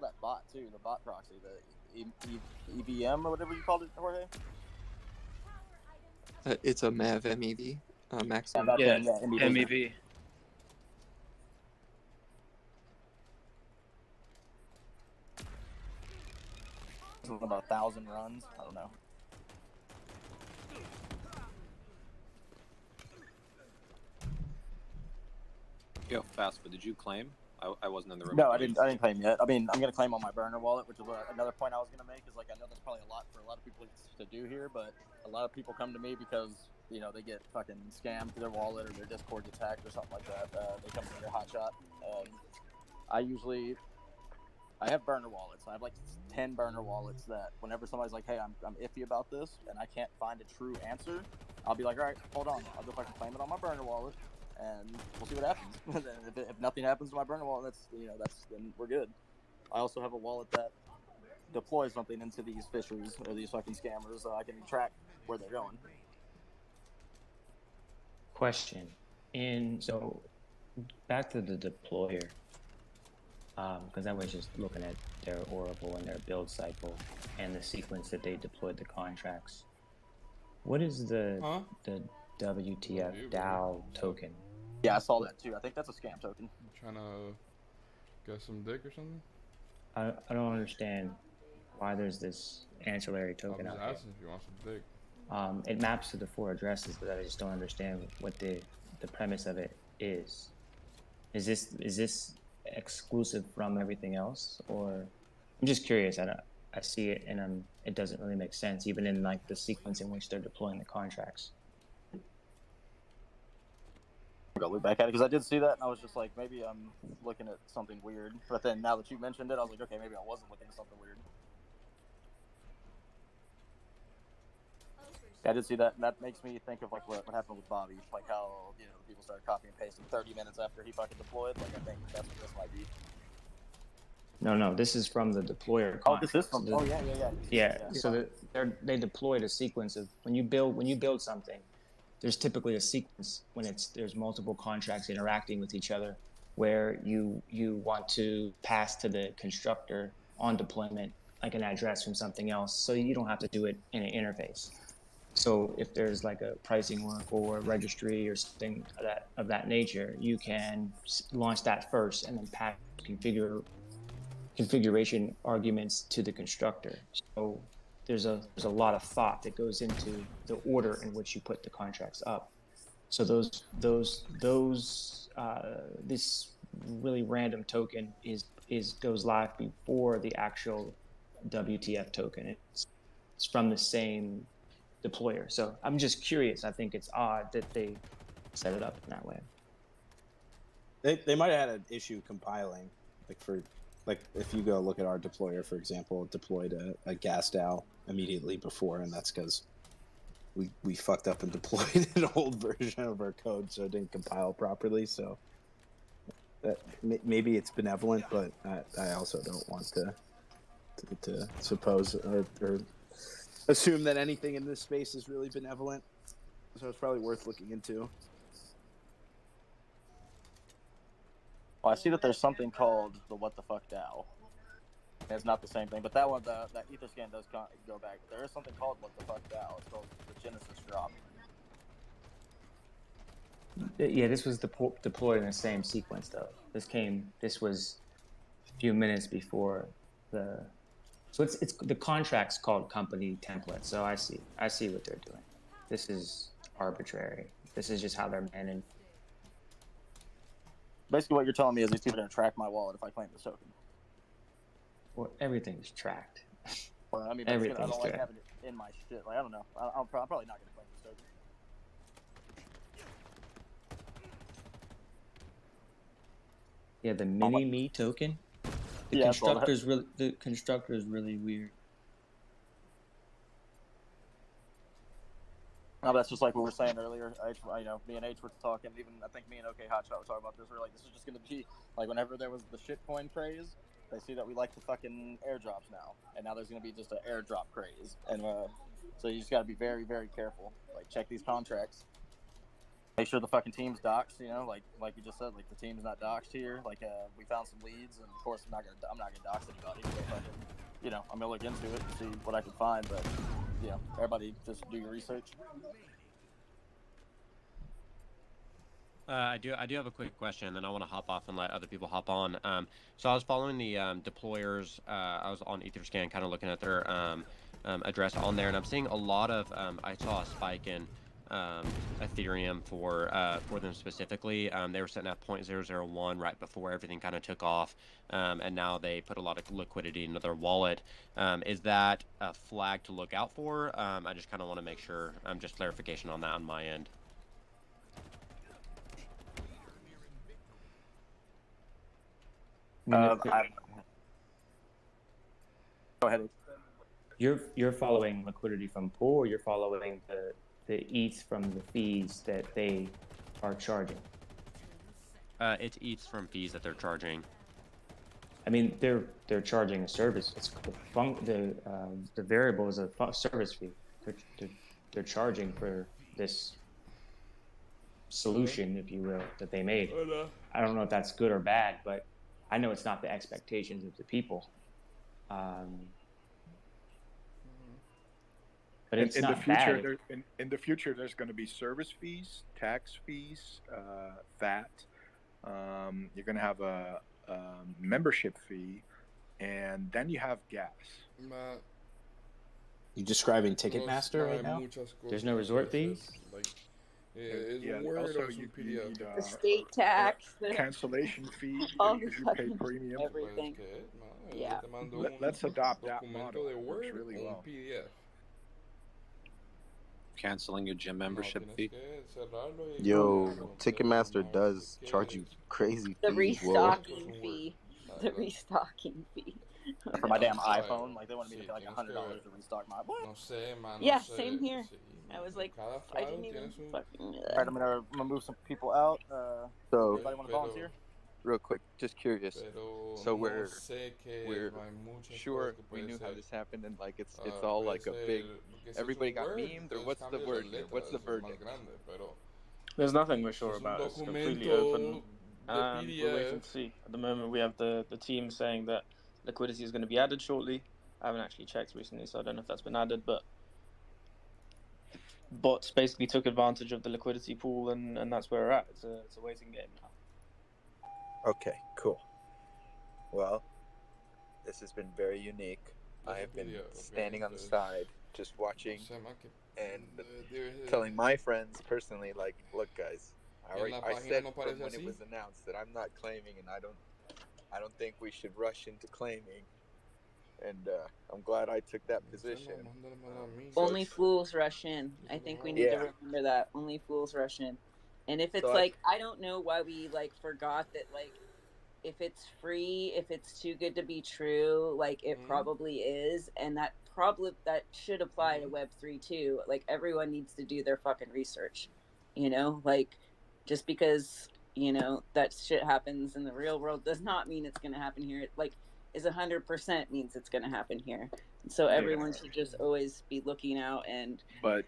that bot too, the bot proxy, the EVM or whatever you called it, Jorge. It's a MAV MEV, maximum. Yeah, MEV. About 1,000 runs. I don't know. Yo, fast, but did you claim? I wasn't in the room. No, I didn't claim yet. I mean, I'm gonna claim on my burner wallet, which is another point I was gonna make. Is like, I know that's probably a lot for a lot of people to do here, but a lot of people come to me because they get fucking scammed through their wallet or their Discord's attacked or something like that. They come to their hotshot. I have burner wallets. I have like 10 burner wallets that whenever somebody's like, hey, I'm iffy about this and I can't find a true answer, I'll be like, all right, hold on. I'll go fucking claim it on my burner wallet and we'll see what happens. if nothing happens to my burner wallet, then we're good. I also have a wallet that deploys something into these fishers or these fucking scammers so I can track where they're going. Question. So back to the deployer. Because I was just looking at their Oracle and their build cycle and the sequence that they deployed the contracts. What is the WTF DAO token? Yeah, I saw that too. I think that's a scam token. Trying to get some dick or something? I don't understand why there's this ancillary token out there. Asking if you want some dick. It maps to the 4 addresses, but I just don't understand what the premise of it is. Is this exclusive from everything else, or I'm just curious. I see it and it doesn't really make sense, even in like the sequence in which they're deploying the contracts. I'll go look back at it because I did see that and I was just like, maybe I'm looking at something weird. But then now that you mentioned it, I was like, okay, maybe I wasn't looking at something weird. Yeah, I did see that, and that makes me think of like what happened with Bobby, like how people started copying and pasting 30 minutes after he fucking deployed. Like I think that's what this might be. No, this is from the deployer. Oh, this is from. Yeah. So they deployed a sequence of when you build something. There's typically a sequence when there's multiple contracts interacting with each other, where you want to pass to the constructor on deployment like an address from something else, so you don't have to do it in an interface. So if there's like a pricing oracle or a registry or something of that nature, you can launch that first and then pass configuration arguments to the constructor. So there's a lot of thought that goes into the order in which you put the contracts up. So this really random token is goes live before the actual WTF token. It's from the same deployer. So I'm just curious. I think it's odd that they set it up in that way. They might have had an issue compiling, like if you go look at our deployer, for example, it deployed a gas DAO immediately before, and that's because we fucked up and deployed an old version of our code, so it didn't compile properly. So that maybe it's benevolent, but I also don't want to suppose or assume that anything in this space is really benevolent. So it's probably worth looking into. Well, I see that there's something called the What the Fuck DAO. It's not the same thing, but that one, that Etherscan does go back. But there is something called What the Fuck DAO. It's called the Genesis drop. Yeah, this was deployed in the same sequence though. This was a few minutes before the. So it's the contract's called company template. So I see what they're doing. This is arbitrary. This is just how they're managed. Basically, what you're telling me is these people are going to track my wallet if I claim this token. Well, everything's tracked. Well, I mean, I don't like having it in my shit. Like, I don't know. I'm probably not going to claim this token. Yeah, the mini me token. The constructor is really weird. No, that's just like what we were saying earlier. Me and H were talking. Even I think me and OK Hotshot were talking about this. We're like, this is just going to be like whenever there was the shitcoin craze, they see that we like the fucking airdrops now, and now there's going to be just an airdrop craze, and so you just got to be very, very careful. Like, check these contracts. Make sure the fucking team's doxed. Like you just said, like the team's not doxed here. Like we found some leads, and of course I'm not gonna dox anybody. But, I'm gonna look into it and see what I can find. But everybody just do your research. I do have a quick question, and then I want to hop off and let other people hop on. So I was following the deployers. I was on Etherscan, kind of looking at their address on there, and I'm seeing a lot of. I saw a spike in Ethereum for them specifically. They were sitting at 0.001 right before everything kind of took off, and now they put a lot of liquidity into their wallet. Is that a flag to look out for? I just kind of want to make sure. Just clarification on that on my end. Go ahead. You're following liquidity from pool, or you're following the ETH from the fees that they are charging? It's ETH from fees that they're charging. I mean, they're charging a service. It's the variable is a service fee. They're charging for this solution, if you will, that they made. I don't know if that's good or bad, but I know it's not the expectations of the people. But it's in not the future, bad. in the future, there's going to be service fees, tax fees, VAT. You're going to have a membership fee, and then you have gas. You describing Ticketmaster right now? There's no resort fees? Also, you need the state tax, the cancellation fee all if you pay premium. everything. Yeah. Let's adopt that model. It works really well. Canceling your gym membership fee. Yo, Ticketmaster does charge you crazy The fees, restocking fee. The restocking fee. For my damn iPhone, like they wanted me to pay like $100 to restock my. What? Yeah, same here. I was like, I didn't even fucking. Alright, I'm gonna move some people out. So, anybody want to volunteer? Real quick, just curious. So we're sure we knew how this happened, and like it's all like a big. Everybody got memed, or what's the word here? What's the verdict? There's nothing we're sure about. It's completely open. We're waiting to see. At the moment, we have the team saying that liquidity is going to be added shortly. I haven't actually checked recently, so I don't know if that's been added, but bots basically took advantage of the liquidity pool, and that's where we're at. It's a waiting game now. Okay, cool. Well, this has been very unique. I have been standing on the side, just watching and telling my friends personally, like, look, guys, I said from when it was announced that I'm not claiming, and I don't think we should rush into claiming. And I'm glad I took that position. Only fools rush in. I think we need to remember that. Only fools rush in. And if it's So like, I don't know why we like forgot that, like, if it's free, if it's too good to be true, like it probably is, and that should apply to Web3 too. Like everyone needs to do their fucking research, you know. Like just because that shit happens in the real world does not mean it's gonna happen here. It like is 100% means it's gonna happen here. And so everyone should just always be looking out and. But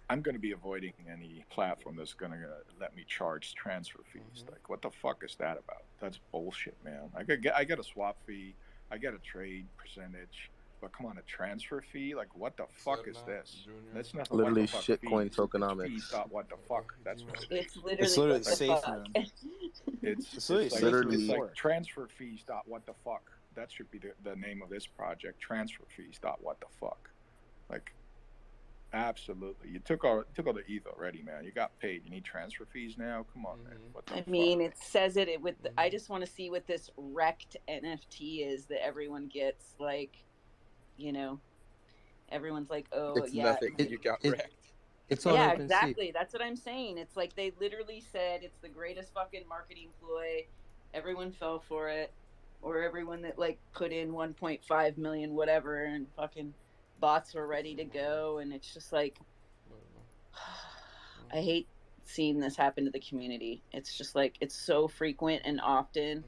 I'm going to be avoiding any platform that's going to let me charge transfer fees. Like, what the fuck is that about? That's bullshit, man. I get a swap fee, I get a trade percentage, but come on, a transfer fee? Like, what the fuck is this? That's not Literally what the fuck shitcoin tokenomics. Fees. What the fuck? That's what it is. It's literally safe, man. It's like transfer fees. What the fuck? That should be the name of this project. Transfer fees. What the fuck? Like. Absolutely, you took all the ETH already, man. You got paid. You need transfer fees now. Come on, man. What the fuck? It says it with. I just want to see what this wrecked NFT is that everyone gets. Like, everyone's like, "Oh, it's nothing. You got wrecked." It's on yeah, OpenSea. exactly. That's what I'm saying. It's like they literally said it's the greatest fucking marketing ploy. Everyone fell for it, or everyone that like put in 1.5 million whatever and fucking. Bots were ready to go, and it's just like I hate seeing this happen to the community. It's just like it's so frequent and often.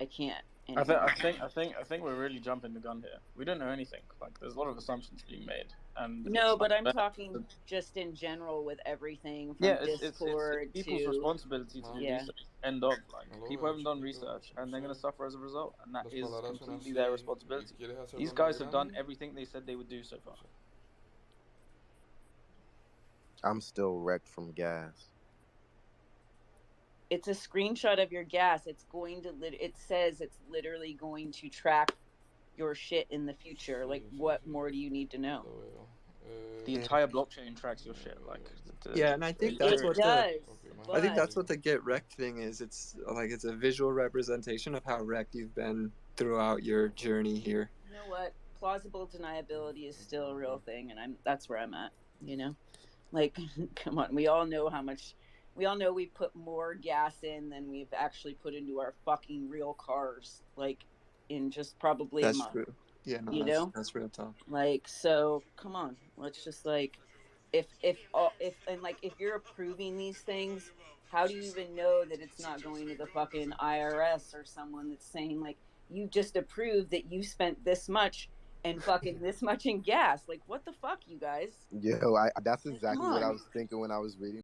I can't. I think we're really jumping the gun here. We don't know anything. Like there's a lot of assumptions being made. And no, but I'm talking just in general with everything from Discord it's people's responsibility to do research. End of people haven't done research and they're gonna suffer as a result, and that is completely their responsibility. These guys have done everything they said they would do so far. I'm still wrecked from gas. It's a screenshot of your gas. It's going to it says it's literally going to track your shit in the future. Like, what more do you need to know? The entire blockchain tracks your shit. Like, and I think that's what I think that's what the get wrecked thing is. It's like it's a visual representation of how wrecked you've been throughout your journey here. You know what? Plausible deniability is still a real thing, and that's where I'm at. Like, come on, we all know we put more gas in than we've actually put into our fucking real cars, like in just probably a month. True. Yeah, no, that's real talk. Like, so come on, let's just like, if you're approving these things, how do you even know that it's not going to the fucking IRS or someone that's saying like, you just approved that you spent this much and fucking this much in gas? Like, what the fuck, you guys? Yo, that's exactly what I was thinking when I was reading